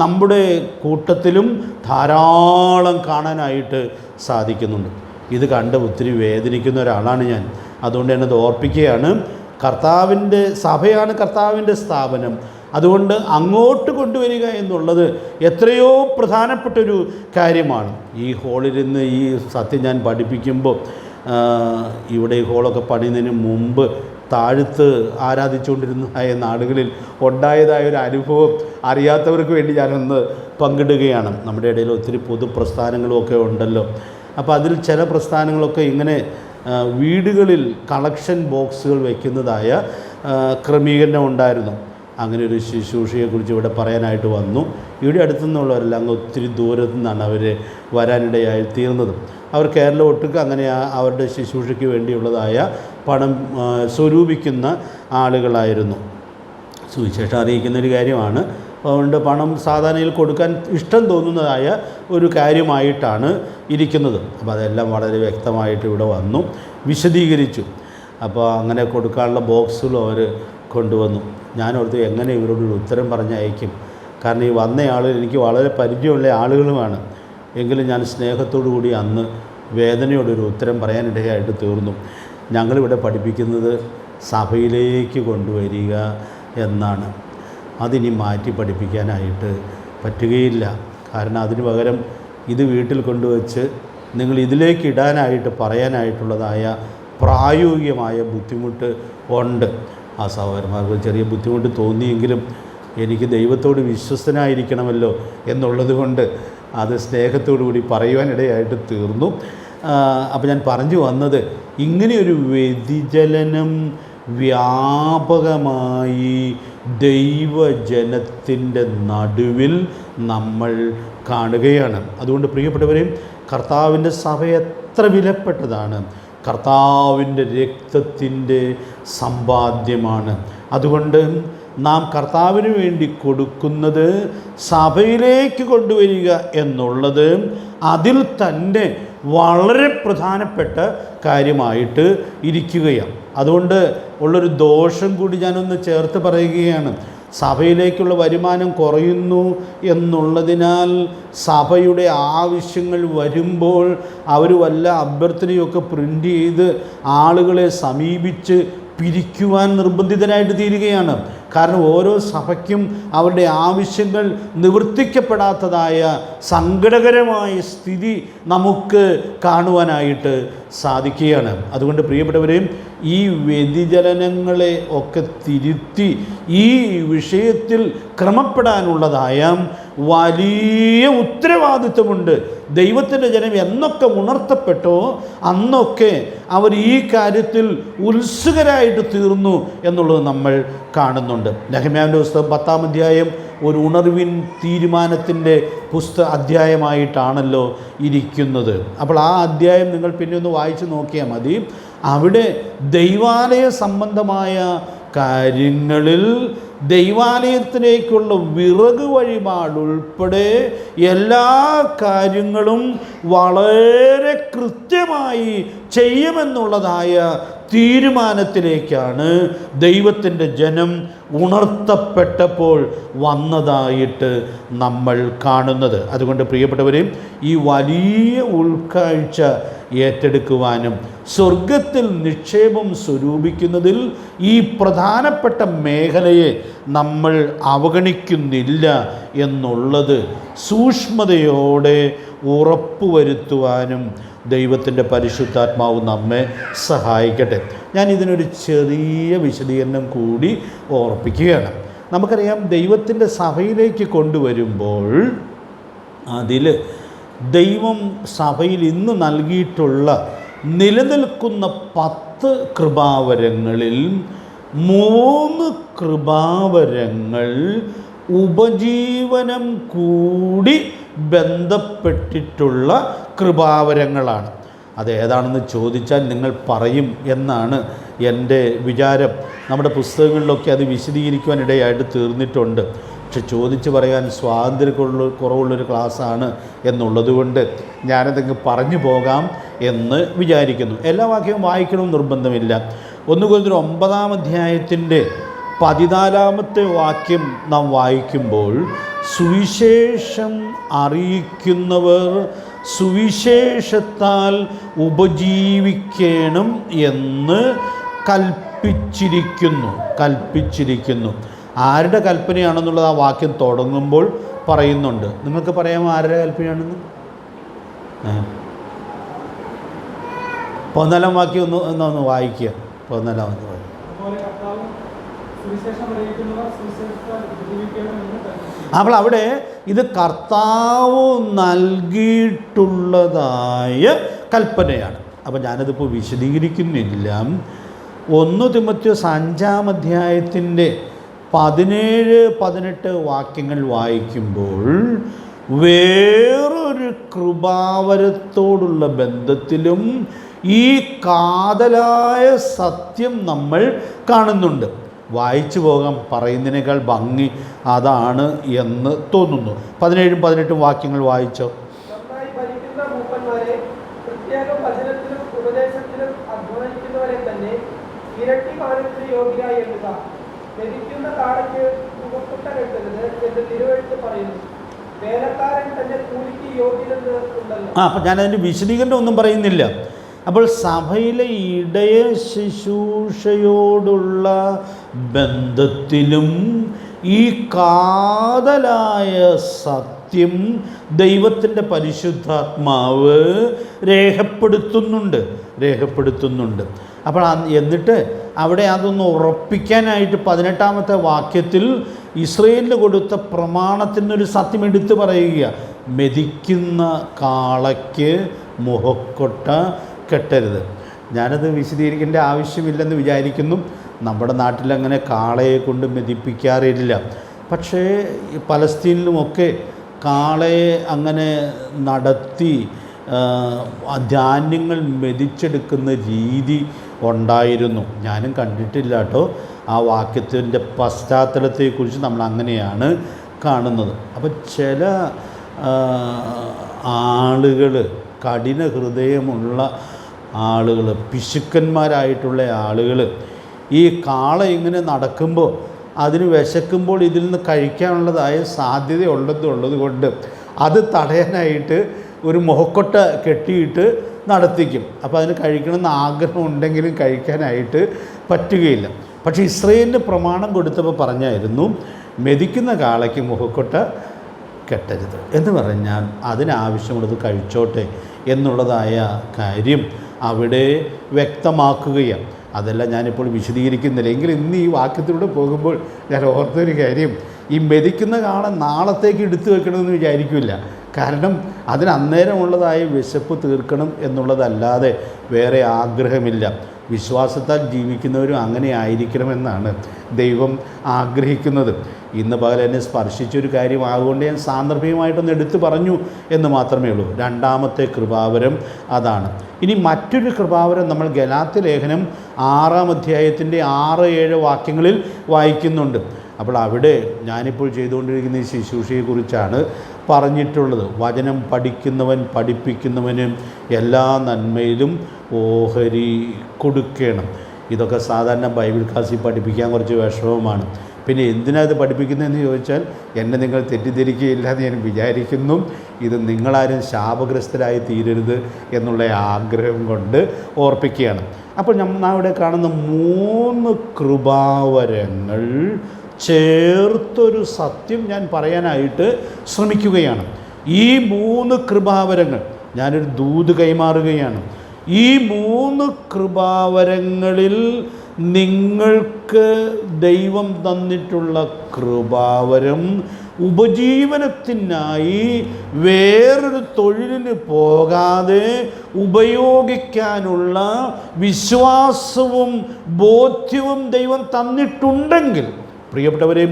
നമ്മുടെ കൂട്ടത്തിലും ധാരാളം കാണാനായിട്ട് സാധിക്കുന്നുണ്ട്. ഇത് കണ്ട് ഒത്തിരി വേദനിക്കുന്ന ഒരാളാണ് ഞാൻ. അതുകൊണ്ട് ഞാനത് ഓർപ്പിക്കുകയാണ്. കർത്താവിൻ്റെ സഭയാണ് കർത്താവിൻ്റെ സ്ഥാപനം. അതുകൊണ്ട് അങ്ങോട്ട് കൊണ്ടുവരിക എന്നുള്ളത് എത്രയോ പ്രധാനപ്പെട്ടൊരു കാര്യമാണ്. ഈ ഹോളിലിരുന്ന് ഈ സത്യം ഞാൻ പഠിപ്പിക്കുമ്പോൾ, ഇവിടെ ഈ ഹോളൊക്കെ പണിയുന്നതിന് മുമ്പ് താഴ്ത്ത് ആരാധിച്ചുകൊണ്ടിരുന്നതായ നാടുകളിൽ ഉണ്ടായതായൊരു അനുഭവം അറിയാത്തവർക്ക് വേണ്ടി ഞാനൊന്ന് പങ്കിടുകയാണ്. നമ്മുടെ ഇടയിൽ ഒത്തിരി പൊതുപ്രസ്ഥാനങ്ങളുമൊക്കെ ഉണ്ടല്ലോ. അപ്പോൾ അതിൽ ചില പ്രസ്ഥാനങ്ങളൊക്കെ ഇങ്ങനെ വീടുകളിൽ കളക്ഷൻ ബോക്സുകൾ വയ്ക്കുന്നതായ ക്രമീകരണം ഉണ്ടായിരുന്നു. അങ്ങനെ ഒരു ശുശ്രൂഷയെക്കുറിച്ച് ഇവിടെ പറയാനായിട്ട് വന്നു. ഇവിടെ അടുത്തുനിന്നുള്ളവരെല്ലാം അങ്ങ് ഒത്തിരി ദൂരത്തു നിന്നാണ് അവർ വരാനിടയായി തീർന്നത്. അവർ കേരളം ഒട്ടുക്ക് അങ്ങനെ അവരുടെ ശുശ്രൂഷയ്ക്ക് വേണ്ടിയുള്ളതായ പണം സ്വരൂപിക്കുന്ന ആളുകളായിരുന്നു. സുവിശേഷം അറിയിക്കുന്നൊരു കാര്യമാണ്. അതുകൊണ്ട് പണം സാധാരണയിൽ കൊടുക്കാൻ ഇഷ്ടം തോന്നുന്നതായ ഒരു കാര്യമായിട്ടാണ് ഇരിക്കുന്നത്. അപ്പോൾ അതെല്ലാം വളരെ വ്യക്തമായിട്ട് ഇവിടെ വന്നു വിശദീകരിച്ചു. അപ്പോൾ അങ്ങനെ കൊടുക്കാനുള്ള ബോക്സുകളും അവർ കൊണ്ടുവന്നു. ഞാനോർത്ത് എങ്ങനെ ഇവരോടൊരു ഉത്തരം പറഞ്ഞയക്കും. കാരണം ഈ വന്ന ആളുകൾ എനിക്ക് വളരെ പരിചയമുള്ള ആളുകളുമാണ്. എങ്കിലും ഞാൻ സ്നേഹത്തോടു കൂടി അന്ന് വേദനയോടൊരു ഉത്തരം പറയാനിടയായിട്ട് തീർന്നു. ഞങ്ങളിവിടെ പഠിപ്പിക്കുന്നത് സഭയിലേക്ക് കൊണ്ടുവരിക എന്നാണ്. അതിനി മാറ്റി പഠിപ്പിക്കാനായിട്ട് പറ്റുകയില്ല. കാരണം അതിന് പകരം ഇത് വീട്ടിൽ കൊണ്ടുവച്ച് നിങ്ങൾ ഇതിലേക്ക് ഇടാനായിട്ട് പറയാനായിട്ടുള്ളതായ പ്രായോഗികമായ ബുദ്ധിമുട്ട് ഉണ്ട്. ആ സഹോദരന്മാർക്ക് ചെറിയ ബുദ്ധിമുട്ട് തോന്നിയെങ്കിലും എനിക്ക് ദൈവത്തോട് വിശ്വസ്തനായിരിക്കണമല്ലോ എന്നുള്ളത് കൊണ്ട് അത് സ്നേഹത്തോടു കൂടി പറയുവാനിടയായിട്ട് തീർന്നു. അപ്പോൾ ഞാൻ പറഞ്ഞു വന്നത്, ഇങ്ങനെയൊരു വ്യതിചലനം വ്യാപകമായി ദൈവജനത്തിൻ്റെ നടുവിൽ നമ്മൾ കാണുകയാണ്. അതുകൊണ്ട് പ്രിയപ്പെട്ടവരെയും, കർത്താവിൻ്റെ സഭ എത്ര വിലപ്പെട്ടതാണ്, കർത്താവിൻ്റെ രക്തത്തിൻ്റെ സമ്പാദ്യമാണ്. അതുകൊണ്ട് നാം കർത്താവിന് വേണ്ടി കൊടുക്കുന്നത് സഭയിലേക്ക് കൊണ്ടുവരിക എന്നുള്ളത് അതിൽ തന്നെ വളരെ പ്രധാനപ്പെട്ട കാര്യമായിട്ട് ഇരിക്കുകയാണ്. അതുകൊണ്ട് ഉള്ളൊരു ദോഷം കൂടി ഞാനൊന്ന് ചേർത്ത് പറയുകയാണ്. സഭയിലേക്കുള്ള വരുമാനം കുറയുന്നു എന്നുള്ളതിനാൽ സഭയുടെ ആവശ്യങ്ങൾ വരുമ്പോൾ അവർ വല്ല അഭ്യർത്ഥനയൊക്കെ പ്രിൻ്റ് ചെയ്ത് ആളുകളെ സമീപിച്ച് പിരിക്കുവാൻ നിർബന്ധിതനായിട്ട് തീരുകയാണ്. കാരണം ഓരോ സഭയ്ക്കും അവരുടെ ആവശ്യങ്ങൾ നിവർത്തിക്കപ്പെടാത്തതായ സങ്കടകരമായ സ്ഥിതി നമുക്ക് കാണുവാനായിട്ട് സാധിക്കുകയാണ്. അതുകൊണ്ട് പ്രിയപ്പെട്ടവരെയും, ഈ വ്യതിചലനങ്ങളെ ഒക്കെ തിരുത്തി ഈ വിഷയത്തിൽ ക്രമപ്പെടാനുള്ളതായ വലിയ ഉത്തരവാദിത്വമുണ്ട്. ദൈവത്തിൻ്റെ ജനം എന്നൊക്കെ ഉണർത്തപ്പെട്ടോ അന്നൊക്കെ അവർ ഈ കാര്യത്തിൽ ഉത്സുകരായിട്ട് തീർന്നു എന്നുള്ളത് നമ്മൾ കാണുന്നുണ്ട്. നെഹമ്യാവിൻ്റെ പുസ്തകം 10-ാം അധ്യായം ഒരു ഉണർവിൻ തീരുമാനത്തിൻ്റെ അധ്യായമായിട്ടാണല്ലോ ഇരിക്കുന്നത്. അപ്പോൾ ആ അധ്യായം നിങ്ങൾ പിന്നെ ഒന്ന് വായിച്ച് നോക്കിയാൽ മതി. അവിടെ ദൈവാലയ സംബന്ധമായ കാര്യങ്ങളിൽ ദൈവാലയത്തിലേക്കുള്ള വിറക് വഴിപാടുൾപ്പെടെ എല്ലാ കാര്യങ്ങളും വളരെ കൃത്യമായി ചെയ്യുമെന്നുള്ളതായ തീരുമാനത്തിലേക്കാണ് ദൈവത്തിൻ്റെ ജനം ഉണർത്തപ്പെട്ടപ്പോൾ വന്നതായിട്ട് നമ്മൾ കാണുന്നത്. അതുകൊണ്ട് പ്രിയപ്പെട്ടവരെയും, ഈ വലിയ ഉൾക്കാഴ്ച ഏറ്റെടുക്കുവാനും സ്വർഗത്തിൽ നിക്ഷേപം സ്വരൂപിക്കുന്നതിൽ ഈ പ്രധാനപ്പെട്ട മേഖലയെ നമ്മൾ അവഗണിക്കുന്നില്ല എന്നുള്ളത് സൂക്ഷ്മതയോടെ ഉറപ്പുവരുത്തുവാനും ദൈവത്തിൻ്റെ പരിശുദ്ധാത്മാവ് നമ്മെ സഹായിക്കട്ടെ. ഞാൻ ഇതിനൊരു ചെറിയ വിശദീകരണം കൂടി ഓർപ്പിക്കുകയാണ്. നമുക്കറിയാം, ദൈവത്തിൻ്റെ സഭയിലേക്ക് കൊണ്ടുവരുമ്പോൾ അതിൽ ദൈവം സഭയിൽ ഇന്ന് നൽകിയിട്ടുള്ള നിലനിൽക്കുന്ന 10 കൃപാവരങ്ങളിൽ 3 കൃപാവരങ്ങൾ ഉപജീവനം കൂടി ബന്ധപ്പെട്ടിട്ടുള്ള കൃപാവരങ്ങളാണ്. അതേതാണെന്ന് ചോദിച്ചാൽ നിങ്ങൾ പറയും എന്നാണ് എൻ്റെ വിചാരം. നമ്മുടെ പുസ്തകങ്ങളിലൊക്കെ അത് വിശദീകരിക്കുവാനിടയായിട്ട് തീർന്നിട്ടുണ്ട്. പക്ഷെ ചോദിച്ച് പറയാൻ കുറവുള്ളൊരു ക്ലാസ്സാണ് എന്നുള്ളതുകൊണ്ട് ഞാനതങ്ങ് പറഞ്ഞു പോകാം എന്ന് വിചാരിക്കുന്നു. എല്ലാ വാക്യവും വായിക്കണമെന്ന് നിർബന്ധമില്ല. 1 കൊരിന്ത്യർ 9-ാം അധ്യായത്തിൻ്റെ 14-ാമത്തെ വാക്യം നാം വായിക്കുമ്പോൾ, സുവിശേഷം അറിയിക്കുന്നവർ സുവിശേഷത്താൽ ഉപജീവിക്കണം എന്ന് കൽപ്പിച്ചിരിക്കുന്നു. ആരുടെ കൽപ്പനയാണെന്നുള്ളത് ആ വാക്യം തുടങ്ങുമ്പോൾ പറയുന്നുണ്ട്. നിങ്ങൾക്ക് പറയാമോ ആരുടെ കൽപ്പനയാണെന്ന്? 14-ാം വാക്യം ഒന്ന് വായിക്കുക. 14-ാമത്തെ വാക്യം. അപ്പോൾ അവിടെ ഇത് കർത്താവ് നൽകിയിട്ടുള്ളതായ കൽപ്പനയാണ്. അപ്പോൾ ഞാനതിപ്പോൾ വിശദീകരിക്കുന്നില്ല. 1 തിമോഥെയോസ് 5-ാം അധ്യായത്തിൻ്റെ 17-18 വാക്യങ്ങൾ വായിക്കുമ്പോൾ വേറൊരു കൃപാവരത്തോടുള്ള ബന്ധത്തിലും ഈ കാതലായ സത്യം നമ്മൾ കാണുന്നുണ്ട്. വായിച്ചു പോകാം, പറയുന്നതിനേക്കാൾ ഭംഗി അതാണ് എന്ന് തോന്നുന്നു. 17-18 വാക്യങ്ങൾ വായിച്ചോ. ലഭിക്കുന്ന കാളയ്ക്ക് മുഖക്കുട്ട കെട്ടരുത് എന്ന് തിരുവെഴുത്ത് പറയുന്നു. വേലക്കാരൻ തന്റെ കൂലിക്ക് യോഗ്യനെന്ന് ഉണ്ടല്ലോ. അപ്പം ഞാനതിൻ്റെ വിശദീകരണം ഒന്നും പറയുന്നില്ല. അപ്പോൾ സഭയിലെ ഇടയ ശുശ്രൂഷയോടുള്ള ബന്ധത്തിലും ഈ കാതലായ സത്യം ദൈവത്തിൻ്റെ പരിശുദ്ധാത്മാവ് രേഖപ്പെടുത്തുന്നുണ്ട്. അപ്പോൾ എന്നിട്ട് അവിടെ അതൊന്ന് ഉറപ്പിക്കാനായിട്ട് 18-ാമത്തെ വാക്യത്തിൽ ഇസ്രയേലിന് കൊടുത്ത പ്രമാണത്തിനൊരു സത്യം എടുത്തു പറയുക. മെതിക്കുന്ന കാളയ്ക്ക് മുഖക്കൊട്ട കെട്ടരുത്. ഞാനത് വിശദീകരിക്കേണ്ട ആവശ്യമില്ലെന്ന് വിചാരിക്കുന്നു. നമ്മുടെ നാട്ടിലങ്ങനെ കാളയെ കൊണ്ട് മെതിപ്പിക്കാറില്ല. പക്ഷേ പലസ്തീനിലുമൊക്കെ കാളയെ അങ്ങനെ നടത്തി ധാന്യങ്ങൾ മെതിച്ചെടുക്കുന്ന രീതി ഉണ്ടായിരുന്നു. ഞാനും കണ്ടിട്ടില്ല കേട്ടോ. ആ വാക്യത്തിൻ്റെ പശ്ചാത്തലത്തെക്കുറിച്ച് നമ്മൾ അങ്ങനെയാണ് കാണുന്നത്. അപ്പോൾ ചില ആളുകൾ, കഠിന ഹൃദയമുള്ള ആളുകൾ, പിശുക്കന്മാരായിട്ടുള്ള ആളുകൾ ഈ കാള ഇങ്ങനെ നടക്കുമ്പോൾ അതിന് വിശക്കുമ്പോൾ ഇതിൽ നിന്ന് കഴിക്കാനുള്ളതായ സാധ്യതയുള്ളത് കൊണ്ട് അത് തടയാനായിട്ട് ഒരു മുഖക്കൊട്ട കെട്ടിയിട്ട് നടത്തിക്കും. അപ്പോൾ അതിന് കഴിക്കണമെന്ന് ആഗ്രഹം ഉണ്ടെങ്കിലും കഴിക്കാനായിട്ട് പറ്റുകയില്ല. പക്ഷേ ഇസ്രയേലിന് പ്രമാണം കൊടുത്തപ്പോൾ പറഞ്ഞായിരുന്നു മെതിക്കുന്ന കാളയ്ക്ക് മുഖക്കൊട്ട കെട്ടരുത് എന്ന് പറഞ്ഞാൽ അതിനാവശ്യമുള്ളത് കഴിച്ചോട്ടെ എന്നുള്ളതായ കാര്യം അവിടെ വ്യക്തമാക്കുകയാണ്. അതെല്ലാം ഞാനിപ്പോൾ വിശദീകരിക്കുന്നില്ല. എങ്കിലും ഇന്ന് ഈ വാക്യത്തിലൂടെ പോകുമ്പോൾ ഞാൻ ഓർത്തൊരു കാര്യം, ഈ മെതിക്കുന്ന കാള നാളത്തേക്ക് എടുത്തു വെക്കണമെന്ന് വിചാരിക്കില്ല. കാരണം അതിന് അന്നേരമുള്ളതായ വിശപ്പ് തീർക്കണം എന്നുള്ളതല്ലാതെ വേറെ ആഗ്രഹമില്ല. വിശ്വാസത്താൽ ജീവിക്കുന്നവരും അങ്ങനെ ആയിരിക്കണമെന്നാണ് ദൈവം ആഗ്രഹിക്കുന്നത്. ഇന്ന് പകൽ എന്നെ സ്പർശിച്ചൊരു കാര്യമാകൊണ്ട് ഞാൻ സാന്ദർഭികമായിട്ടൊന്ന് എടുത്തു പറഞ്ഞു എന്ന് മാത്രമേ ഉള്ളൂ. 2-ാമത്തെ കൃപാവരം അതാണ്. ഇനി മറ്റൊരു കൃപാവരം നമ്മൾ ഗലാത്യ ലേഖനം 6-ാം അധ്യായത്തിൻ്റെ 6-7 വാക്യങ്ങളിൽ വായിക്കുന്നുണ്ട്. അപ്പോൾ അവിടെ ഞാനിപ്പോൾ ചെയ്തുകൊണ്ടിരിക്കുന്ന ഈ ശുശ്രൂഷയെക്കുറിച്ചാണ് പറഞ്ഞിട്ടുള്ളത്. വചനം പഠിക്കുന്നവൻ പഠിപ്പിക്കുന്നവനും എല്ലാ നന്മയിലും ഓഹരി കൊടുക്കണം. ഇതൊക്കെ സാധാരണ ബൈബിൾ ക്ലാസ്സിൽ പഠിപ്പിക്കാൻ കുറച്ച് വിഷമമാണ്. പിന്നെ എന്തിനാ ഇത് പഠിപ്പിക്കുന്നതെന്ന് ചോദിച്ചാൽ എന്നെ നിങ്ങൾ തെറ്റിദ്ധരിക്കുകയില്ല എന്ന് ഞാൻ വിചാരിക്കുന്നു. ഇത് നിങ്ങളാരും ശാപഗ്രസ്തരായി തീരരുത് എന്നുള്ള ആഗ്രഹം കൊണ്ട് ഓർപ്പിക്കുകയാണ്. അപ്പോൾ നാം ഇവിടെ കാണുന്ന 3 കൃപാവരങ്ങൾ ചേർത്തൊരു സത്യം ഞാൻ പറയാനായിട്ട് ശ്രമിക്കുകയാണ്. ഈ 3 കൃപാവരങ്ങൾ ഞാനൊരു ദൂത് കൈമാറുകയാണ്. ഈ 3 കൃപാവരങ്ങളിൽ നിങ്ങൾക്ക് ദൈവം തന്നിട്ടുള്ള കൃപാവരം ഉപജീവനത്തിനായി വേറൊരു തൊഴിലിന് പോകാതെ ഉപയോഗിക്കാനുള്ള വിശ്വാസവും ബോധ്യവും ദൈവം തന്നിട്ടുണ്ടെങ്കിൽ പ്രിയപ്പെട്ടവരെ,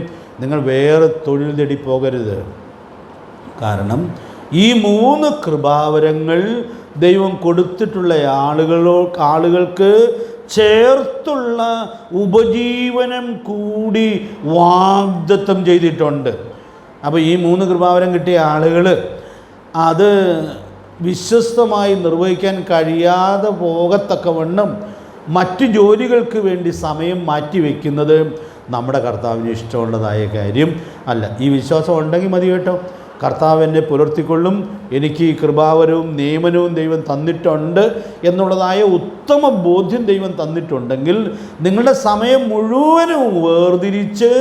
നിങ്ങൾ വേറെ തൊഴിൽ തേടി പോകരുത്. കാരണം ഈ 3 കൃപാവരങ്ങൾ ദൈവം കൊടുത്തിട്ടുള്ള ആളുകൾക്ക് ചേർത്തുള്ള ഉപജീവനം കൂടി വാഗ്ദത്തം ചെയ്തിട്ടുണ്ട്. അപ്പോൾ ഈ 3 കൃപാവരം കിട്ടിയ ആളുകൾ അത് വിശ്വസ്തമായി നിർവഹിക്കാൻ കഴിയാതെ പോകത്തക്കവണ്ണം മറ്റു ജോലികൾക്ക് വേണ്ടി സമയം മാറ്റിവെക്കുന്നത് നമ്മുടെ കർത്താവിന് ഇഷ്ടമുള്ളതായ കാര്യം അല്ല. ഈ വിശ്വാസം ഉണ്ടെങ്കിൽ മതി കേട്ടോ. കർത്താവ് എന്നെ പുലർത്തിക്കൊള്ളും, എനിക്ക് ഈ കൃപാവരവും നിയമനവും ദൈവം തന്നിട്ടുണ്ട് എന്നുള്ളതായ ഉത്തമ ബോധ്യം ദൈവം തന്നിട്ടുണ്ടെങ്കിൽ നിങ്ങളുടെ സമയം മുഴുവനും വേർതിരിച്ച്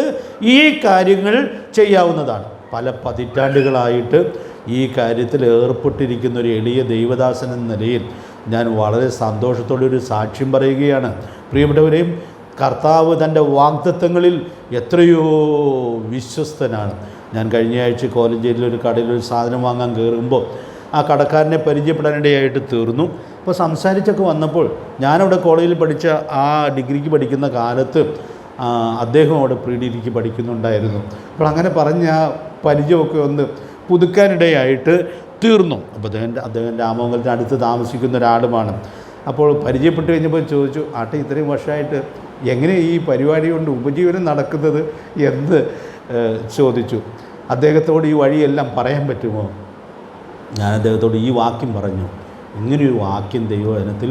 ഈ കാര്യങ്ങൾ ചെയ്യാവുന്നതാണ്. പല പതിറ്റാണ്ടുകളായിട്ട് ഈ കാര്യത്തിൽ ഏർപ്പെട്ടിരിക്കുന്ന ഒരു എളിയ ദൈവദാസൻ എന്ന നിലയിൽ ഞാൻ വളരെ സന്തോഷത്തോടെ ഒരു സാക്ഷ്യം പറയുകയാണ്. പ്രിയപ്പെട്ടവരെയും, കർത്താവ് തൻ്റെ വാഗ്ദത്തങ്ങളിൽ എത്രയോ വിശ്വസ്തനാണ്. ഞാൻ കഴിഞ്ഞ ആഴ്ച കോലഞ്ചേരിയിൽ ഒരു കടയിൽ ഒരു സാധനം വാങ്ങാൻ കയറുമ്പോൾ ആ കടക്കാരനെ പരിചയപ്പെടാനിടയായിട്ട് തീർന്നു. അപ്പോൾ സംസാരിച്ചൊക്കെ വന്നപ്പോൾ ഞാനവിടെ കോളേജിൽ പഠിച്ച ആ ഡിഗ്രിക്ക് പഠിക്കുന്ന കാലത്ത് അദ്ദേഹം അവിടെ പ്രീ ഡിഗ്രിക്ക് പഠിക്കുന്നുണ്ടായിരുന്നു. അപ്പോൾ അങ്ങനെ പറഞ്ഞ ആ പരിചയമൊക്കെ ഒന്ന് പുതുക്കാനിടയായിട്ട് തീർന്നു. അപ്പോൾ അദ്ദേഹം രാമമംഗലത്തിന് അടുത്ത് താമസിക്കുന്ന ഒരാളുമാണ്. അപ്പോൾ പരിചയപ്പെട്ട് കഴിഞ്ഞപ്പോൾ ചോദിച്ചു, ആട്ടെ ഇത്രയും വർഷമായിട്ട് എങ്ങനെ ഈ പരിപാടി കൊണ്ട് ഉപജീവനം നടക്കുന്നത് എന്ന് ചോദിച്ചു. അദ്ദേഹത്തോട് ഈ വഴിയെല്ലാം പറയാൻ പറ്റുമോ? ഞാൻ അദ്ദേഹത്തോട് ഈ വാക്യം പറഞ്ഞു. ഇങ്ങനെയൊരു വാക്യം ദൈവവചനത്തിൽ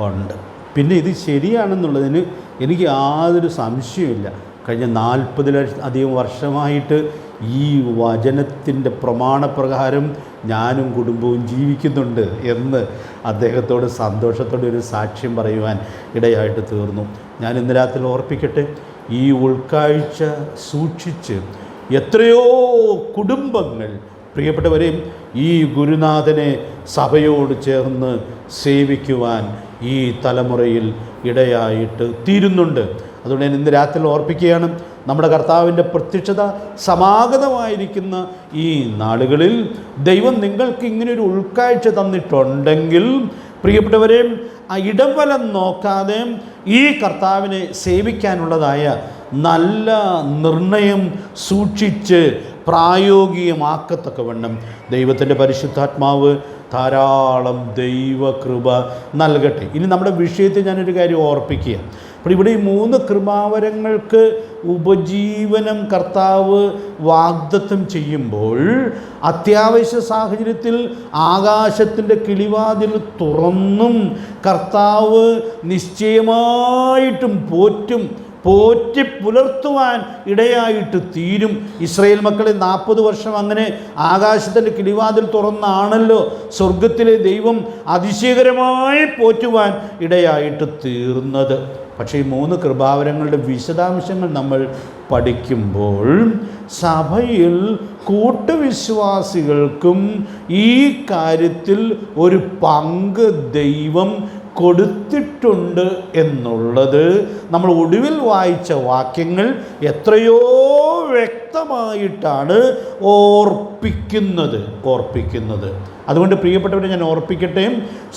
ഉണ്ട്. പിന്നെ ഇത് ശരിയാണെന്നുള്ളതിന് എനിക്ക് യാതൊരു സംശയമില്ല. കഴിഞ്ഞ 40-ലധികം വർഷമായിട്ട് ഈ വചനത്തിൻ്റെ പ്രമാണപ്രകാരം ഞാനും കുടുംബവും ജീവിക്കുന്നുണ്ട് എന്ന് അദ്ദേഹത്തോട് സന്തോഷത്തോടെ ഒരു സാക്ഷ്യം പറയുവാൻ ഇടയായിട്ട് തീർന്നു. ഞാൻ ഇന്ന് രാത്രി ഓർപ്പിക്കട്ടെ, ഈ ഉൾക്കാഴ്ച സൂക്ഷിച്ച് എത്രയോ കുടുംബങ്ങൾ പ്രിയപ്പെട്ടവരെയും ഈ ഗുരുനാഥനെ സഭയോട് ചേർന്ന് സേവിക്കുവാൻ ഈ തലമുറയിൽ ഇടയായിട്ട് തീരുന്നുണ്ട്. അതുകൊണ്ട് ഞാൻ ഇന്ന് രാത്രി ഓർപ്പിക്കുകയാണ്, നമ്മുടെ കർത്താവിൻ്റെ പ്രത്യക്ഷത സമാഗതമായിരിക്കുന്ന ഈ നാളുകളിൽ ദൈവം നിങ്ങൾക്ക് ഇങ്ങനെയൊരു ഉൾക്കാഴ്ച തന്നിട്ടുണ്ടെങ്കിൽ പ്രിയപ്പെട്ടവരെ, ആ ഇടംവലം നോക്കാതെ ഈ കർത്താവിനെ സേവിക്കാനുള്ളതായ നല്ല നിർണയം സൂക്ഷിച്ച് പ്രായോഗികമാക്കത്തക്കവണ്ണം ദൈവത്തിൻ്റെ പരിശുദ്ധാത്മാവ് ധാരാളം ദൈവകൃപ നൽകട്ടെ. ഇനി നമ്മുടെ വിഷയത്തിൽ ഞാനൊരു കാര്യം ഓർപ്പിക്കുക. അപ്പോൾ ഇവിടെ ഈ 3 കൃപാവരങ്ങൾക്ക് ഉപജീവനം കർത്താവ് വാഗ്ദത്തം ചെയ്യുമ്പോൾ അത്യാവശ്യ സാഹചര്യത്തിൽ ആകാശത്തിൻ്റെ കിളിവാതിൽ തുറന്നും കർത്താവ് നിശ്ചയമായിട്ടും പോറ്റി പുലർത്തുവാൻ ഇടയായിട്ട് തീരും. ഇസ്രായേൽ മക്കളെ 40 വർഷം അങ്ങനെ ആകാശത്തിൻ്റെ കിളിവാതിൽ തുറന്നാണല്ലോ സ്വർഗത്തിലെ ദൈവം അതിശയകരമായി പോറ്റുവാൻ ഇടയായിട്ട് തീർന്നത്. പക്ഷേ ഈ 3 കൃപാവരങ്ങളുടെ വിശദാംശങ്ങൾ നമ്മൾ പഠിക്കുമ്പോൾ സഭയിൽ കൂട്ടുവിശ്വാസികൾക്കും ഈ കാര്യത്തിൽ ഒരു പങ്ക് ദൈവം കൊടുത്തിട്ടുണ്ട് എന്നുള്ളത് നമ്മൾ ഒടുവിൽ വായിച്ച വാക്യങ്ങൾ എത്രയോ വ്യക്തമായിട്ടാണ് ഓർപ്പിക്കുന്നത്. അതുകൊണ്ട് പ്രിയപ്പെട്ടവരെ, ഞാൻ ഓർപ്പിക്കട്ടെ,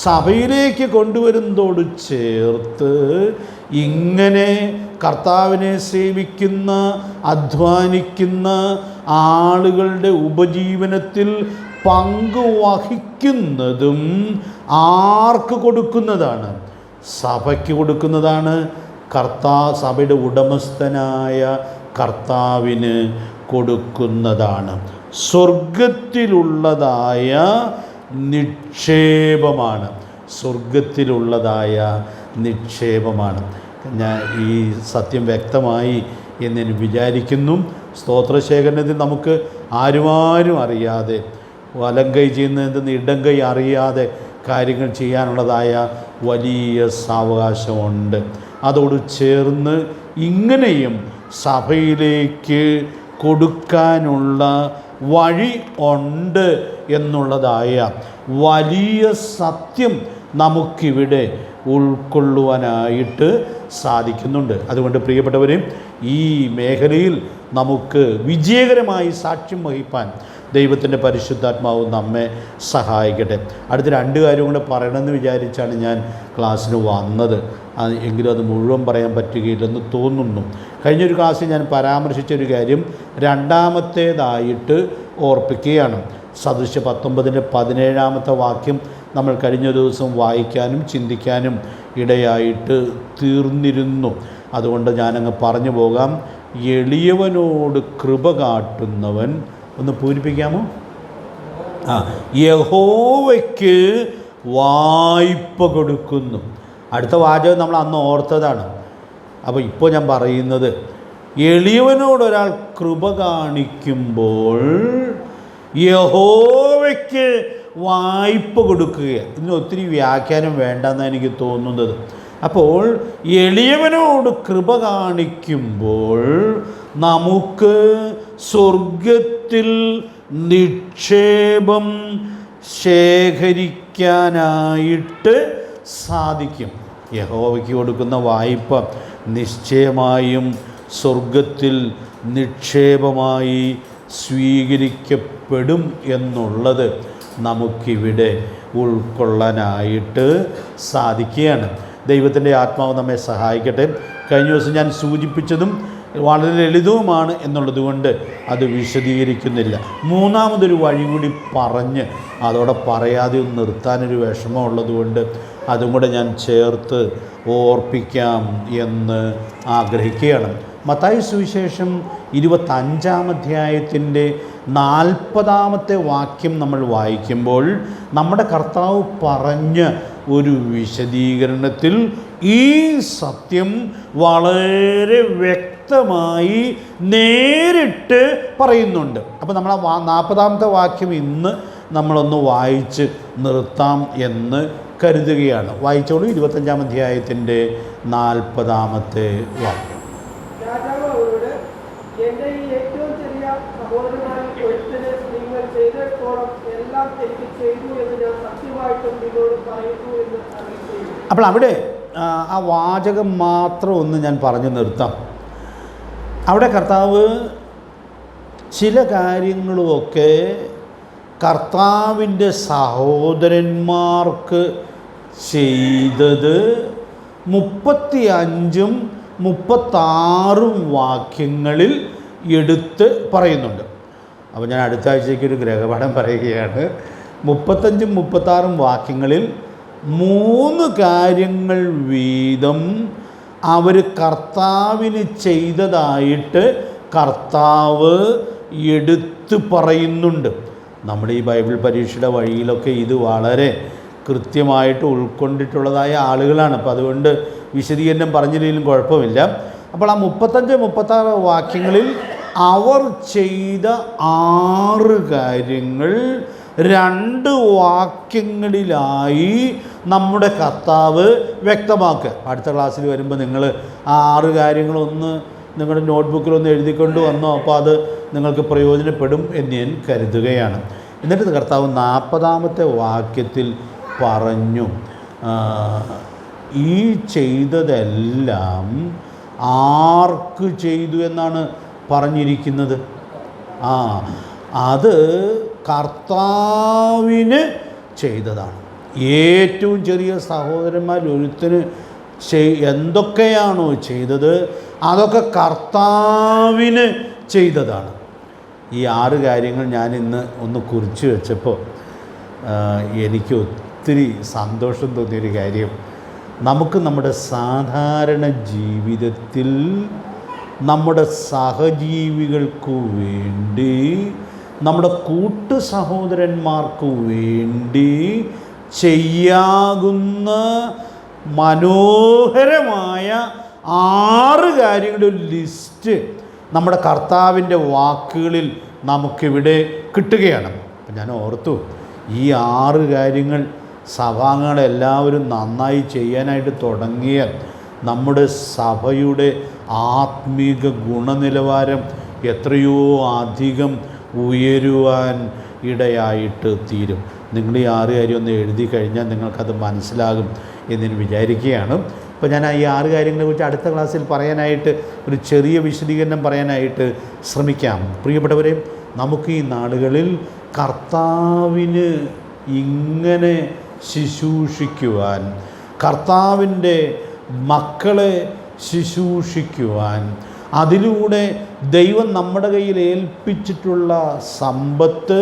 സഭയിലേക്ക് കൊണ്ടുവരുന്നതോട് ചേർത്ത് ഇങ്ങനെ കർത്താവിനെ സേവിക്കുന്ന അധ്വാനിക്കുന്ന ആളുകളുടെ ഉപജീവനത്തിൽ പങ്കുവഹിക്കുന്നതും ആർക്ക് കൊടുക്കുന്നതാണ്? സഭയ്ക്ക് കൊടുക്കുന്നതാണ്. സഭയുടെ ഉടമസ്ഥനായ കർത്താവിന് കൊടുക്കുന്നതാണ്. സ്വർഗത്തിലുള്ളതായ നിക്ഷേപമാണ്. ഞാൻ ഈ സത്യം വ്യക്തമായി എന്ന് ഞാൻ വിചാരിക്കുന്നു. സ്തോത്രശേഖരണത്തിൽ നമുക്ക് ആരും അറിയാതെ, വലം കൈ ചെയ്യുന്നതെന്ന് ഇടം കൈ അറിയാതെ കാര്യങ്ങൾ ചെയ്യാനുള്ളതായ വലിയ സാവകാശമുണ്ട്. അതോട് ചേർന്ന് ഇങ്ങനെയും സഭയിലേക്ക് കൊടുക്കാനുള്ള വഴി ഉണ്ട് എന്നുള്ളതായ വലിയ സത്യം നമുക്കിവിടെ ഉൾക്കൊള്ളുവാനായിട്ട് സാധിക്കുന്നുണ്ട്. അതുകൊണ്ട് പ്രിയപ്പെട്ടവരെയും ഈ മേഖലയിൽ നമുക്ക് വിജയകരമായി സാക്ഷ്യം വഹിപ്പാൻ ദൈവത്തിൻ്റെ പരിശുദ്ധാത്മാവ് നമ്മെ സഹായിക്കട്ടെ. അടുത്ത 2 കാര്യം കൂടെ പറയണമെന്ന് വിചാരിച്ചാണ് ഞാൻ ക്ലാസ്സിന് വന്നത്. എങ്കിലും അത് മുഴുവൻ പറയാൻ പറ്റുകയില്ലെന്ന് തോന്നുന്നു. കഴിഞ്ഞൊരു ക്ലാസ്സിൽ ഞാൻ പരാമർശിച്ചൊരു കാര്യം രണ്ടാമത്തേതായിട്ട് ഓർപ്പിക്കുകയാണ്. സദൃശ്യ 19-17 വാക്യം നമ്മൾ കഴിഞ്ഞ ദിവസം വായിക്കാനും ചിന്തിക്കാനും ഇടയായിട്ട് തീർന്നിരുന്നു. അതുകൊണ്ട് ഞാനങ്ങ് പറഞ്ഞു പോകാം. എളിയവനോട് കൃപ കാട്ടുന്നവൻ, ഒന്ന് പൂരിപ്പിക്കാമോ? യഹോവയ്ക്ക് വായ്പ കൊടുക്കുന്നു. അടുത്ത വാചകം നമ്മൾ അന്ന് ഓർത്തതാണ്. അപ്പോൾ ഇപ്പോൾ ഞാൻ പറയുന്നത്, എളിയവനോടൊരാൾ കൃപ കാണിക്കുമ്പോൾ യഹോവയ്ക്ക് വായ്പ കൊടുക്കുകയാണ്. ഇതിന് ഒത്തിരി വ്യാഖ്യാനം വേണ്ടെന്നാണ് എനിക്ക് തോന്നുന്നത്. അപ്പോൾ എളിയവനോട് കൃപ കാണിക്കുമ്പോൾ നമുക്ക് സ്വർഗത്തിൽ നിക്ഷേപം ശേഖരിക്കാനായിട്ട് സാധിക്കും. യഹോവയ്ക്ക് കൊടുക്കുന്ന വായ്പ നിശ്ചയമായും സ്വർഗത്തിൽ നിക്ഷേപമായി സ്വീകരിക്കപ്പെടും എന്നുള്ളത് നമുക്കിവിടെ ഉൾക്കൊള്ളാനായിട്ട് സാധിക്കുകയാണ്. ദൈവത്തിൻ്റെ ആത്മാവ് നമ്മെ സഹായിക്കട്ടെ. കഴിഞ്ഞ ദിവസം ഞാൻ സൂചിപ്പിച്ചതും വളരെ ലളിതവുമാണ് എന്നുള്ളത് കൊണ്ട് അത് വിശദീകരിക്കുന്നില്ല. മൂന്നാമതൊരു വഴി കൂടി പറഞ്ഞ് അതോടെ പറയാതെ നിർത്താനൊരു വിഷമമുള്ളത് കൊണ്ട് അതും കൂടെ ഞാൻ ചേർത്ത് ഓർപ്പിക്കാം എന്ന് ആഗ്രഹിക്കുകയാണ്. മത്തായി സുവിശേഷം 25-ാം അധ്യായത്തിൻ്റെ 40-ാമത്തെ വാക്യം നമ്മൾ വായിക്കുമ്പോൾ നമ്മുടെ കർത്താവ് പറഞ്ഞ ഒരു വിശദീകരണത്തിൽ ഈ സത്യം വളരെ വ്യക്തമായി വ്യക്തമായി നേരിട്ട് പറയുന്നുണ്ട്. അപ്പോൾ നമ്മൾ ആ 40-ാമത്തെ വാക്യം ഇന്ന് നമ്മളൊന്ന് വായിച്ച് നിർത്താം എന്ന് കരുതുകയാണ്. വായിച്ചോളൂ 25-ാം അധ്യായത്തിൻ്റെ 40-ാമത്തെ വാക്യം. രാജാവ് അവരോട്, എന്റെ ഈ ഏറ്റവും ചെറിയ സഹോദരനായ ഒരുത്തന് നിങ്ങൾ ചെയ്തിടത്തോളം എല്ലാം എനിക്ക് ചെയ്തു എന്ന് ഞാൻ സത്യമായിട്ടും നിങ്ങളോട് പറയുന്നു എന്ന് അറിയിച്ചു. അപ്പോൾ അവിടെ ആ വാചകം മാത്രം ഒന്ന് ഞാൻ പറഞ്ഞു നിർത്താം. അവിടെ കർത്താവ് ചില കാര്യങ്ങളുമൊക്കെ കർത്താവിൻ്റെ സഹോദരന്മാർക്ക് ചെയ്തത് 35ഉം 36ഉം വാക്യങ്ങളിൽ എടുത്ത് പറയുന്നുണ്ട്. അപ്പോൾ ഞാൻ അടുത്ത ആഴ്ചയ്ക്ക് ഒരു ഗ്രഹപാഠം പറയുകയാണ്. 35ഉം 36ഉം വാക്യങ്ങളിൽ 3 കാര്യങ്ങൾ വീതം അവർ കർത്താവിന് ചെയ്തതായിട്ട് കർത്താവ് എടുത്ത് പറയുന്നുണ്ട്. നമ്മുടെ ഈ ബൈബിൾ പരീക്ഷയുടെ വഴിയിലൊക്കെ ഇത് വളരെ കൃത്യമായിട്ട് ഉൾക്കൊണ്ടിട്ടുള്ളതായ ആളുകളാണ്. അപ്പോൾ അതുകൊണ്ട് വിശദീകരണം പറഞ്ഞില്ലെങ്കിലും കുഴപ്പമില്ല. അപ്പോൾ ആ 35-36 വാക്യങ്ങളിൽ അവർ ചെയ്ത 6 കാര്യങ്ങൾ 2 വാക്യങ്ങളിലായി നമ്മുടെ കർത്താവ് വ്യക്തമാക്കുക. അടുത്ത ക്ലാസ്സിൽ വരുമ്പോൾ നിങ്ങൾ ആ 6 കാര്യങ്ങളൊന്ന് നിങ്ങളുടെ നോട്ട്ബുക്കിലൊന്ന് എഴുതിക്കൊണ്ട് വന്നോ. അപ്പോൾ അത് നിങ്ങൾക്ക് പ്രയോജനപ്പെടും എന്ന് ഞാൻ കരുതുകയാണ്. എന്നിട്ട് കർത്താവ് 40-ാമത്തെ വാക്യത്തിൽ പറഞ്ഞു, ഈ ചെയ്തതെല്ലാം ആർക്ക് ചെയ്തു എന്നാണ് പറഞ്ഞിരിക്കുന്നത്? അത് കർത്താവിന് ചെയ്തതാണ്. ഏറ്റവും ചെറിയ സഹോദരന്മാർ ഒരുത്തിന് എന്തൊക്കെയാണോ ചെയ്തത് അതൊക്കെ കർത്താവിന് ചെയ്തതാണ്. ഈ 6 കാര്യങ്ങൾ ഞാൻ ഇന്ന് ഒന്ന് കുറിച്ച് വെച്ചപ്പോൾ എനിക്ക് ഒത്തിരി സന്തോഷം തോന്നിയൊരു കാര്യം, നമുക്ക് നമ്മുടെ സാധാരണ ജീവിതത്തിൽ നമ്മുടെ സഹജീവികൾക്ക് വേണ്ടി, നമ്മുടെ കൂട്ടു സഹോദരന്മാർക്ക് വേണ്ടി ചെയ്യാകുന്ന മനോഹരമായ 6 കാര്യങ്ങളുടെ ഒരു ലിസ്റ്റ് നമ്മുടെ കർത്താവിൻ്റെ വാക്കുകളിൽ നമുക്കിവിടെ കിട്ടുകയാണ്. അപ്പം ഞാൻ ഓർത്തു, ഈ 6 കാര്യങ്ങൾ സഭാംഗങ്ങളെല്ലാവരും നന്നായി ചെയ്യാനായിട്ട് തുടങ്ങിയാൽ നമ്മുടെ സഭയുടെ ആത്മീക ഗുണനിലവാരം എത്രയോ അധികം ഉയരുവാൻ ഇടയായിട്ട് തീരും. നിങ്ങൾ ഈ 6 കാര്യം ഒന്ന് എഴുതി കഴിഞ്ഞാൽ നിങ്ങൾക്കത് മനസ്സിലാകും എന്ന് ഞാൻ വിചാരിക്കുകയാണ്. അപ്പോൾ ഞാൻ ഈ 6 കാര്യങ്ങളെക്കുറിച്ച് അടുത്ത ക്ലാസ്സിൽ പറയാനായിട്ട് ഒരു ചെറിയ വിശദീകരണം പറയാനായിട്ട് ശ്രമിക്കാം. പ്രിയപ്പെട്ടവരെ, നമുക്ക് ഈ നാടുകളിൽ കർത്താവിന് ഇങ്ങനെ ശുശ്രൂഷിക്കുവാൻ, കർത്താവിൻ്റെ മക്കളെ ശുശ്രൂഷിക്കുവാൻ, അതിലൂടെ ദൈവം നമ്മുടെ കയ്യിൽ ഏൽപ്പിച്ചിട്ടുള്ള സമ്പത്ത്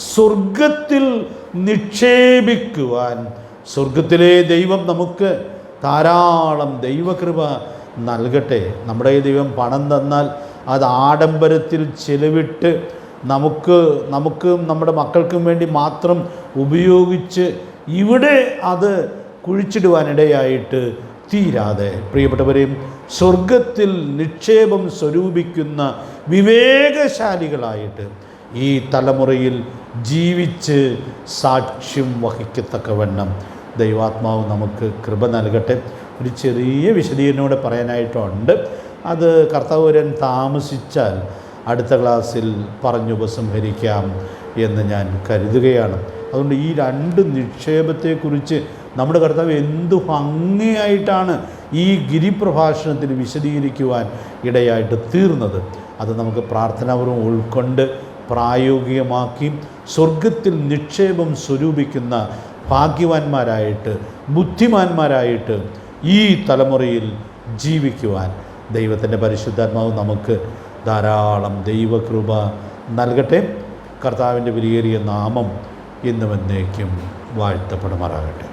സ്വർഗത്തിൽ നിക്ഷേപിക്കുവാൻ സ്വർഗത്തിലെ ദൈവം നമുക്ക് ധാരാളം ദൈവകൃപ നൽകട്ടെ. നമ്മുടെ ദൈവം പണം തന്നാൽ അത് ആഡംബരത്തിൽ ചെലവിട്ട് നമുക്കും നമ്മുടെ മക്കൾക്കും വേണ്ടി മാത്രം ഉപയോഗിച്ച് ഇവിടെ അത് കുഴിച്ചിടുവാനിടയായിട്ട് തീരാതെ, പ്രിയപ്പെട്ടവരെയും സ്വർഗത്തിൽ നിക്ഷേപം സ്വരൂപിക്കുന്ന വിവേകശാലികളായിട്ട് ഈ തലമുറയിൽ ജീവിച്ച് സാക്ഷ്യം വഹിക്കത്തക്കവണ്ണം ദൈവാത്മാവ് നമുക്ക് കൃപ നൽകട്ടെ. ഒരു ചെറിയ വിശദീകരണോടെ പറയാനായിട്ടുണ്ട്. അത് കർത്താവ് വരാൻ താമസിച്ചാൽ അടുത്ത ക്ലാസ്സിൽ പറഞ്ഞുപസംഹരിക്കാം എന്ന് ഞാൻ കരുതുകയാണ്. അതുകൊണ്ട് ഈ 2 നിക്ഷേപത്തെക്കുറിച്ച് നമ്മുടെ കർത്താവ് എന്തു ഭംഗിയായിട്ടാണ് ഈ ഗിരിപ്രഭാഷണത്തിൽ വിശദീകരിക്കുവാൻ ഇടയായിട്ട് തീർന്നത്. അത് നമുക്ക് പ്രാർത്ഥനാപൂർവ്വം ഉൾക്കൊണ്ട് പ്രായോഗികമാക്കി സ്വർഗത്തിൽ നിക്ഷേപം സ്വരൂപിക്കുന്ന ഭാഗ്യവാന്മാരായിട്ട്, ബുദ്ധിമാന്മാരായിട്ട് ഈ തലമുറയിൽ ജീവിക്കുവാൻ ദൈവത്തിൻ്റെ പരിശുദ്ധാത്മാവ് നമുക്ക് ധാരാളം ദൈവകൃപ നൽകട്ടെ. കർത്താവിൻ്റെ വിലയേറിയ നാമം ഇന്നും എന്നേക്കും വാഴ്ത്തപ്പെടുമാറാകട്ടെ.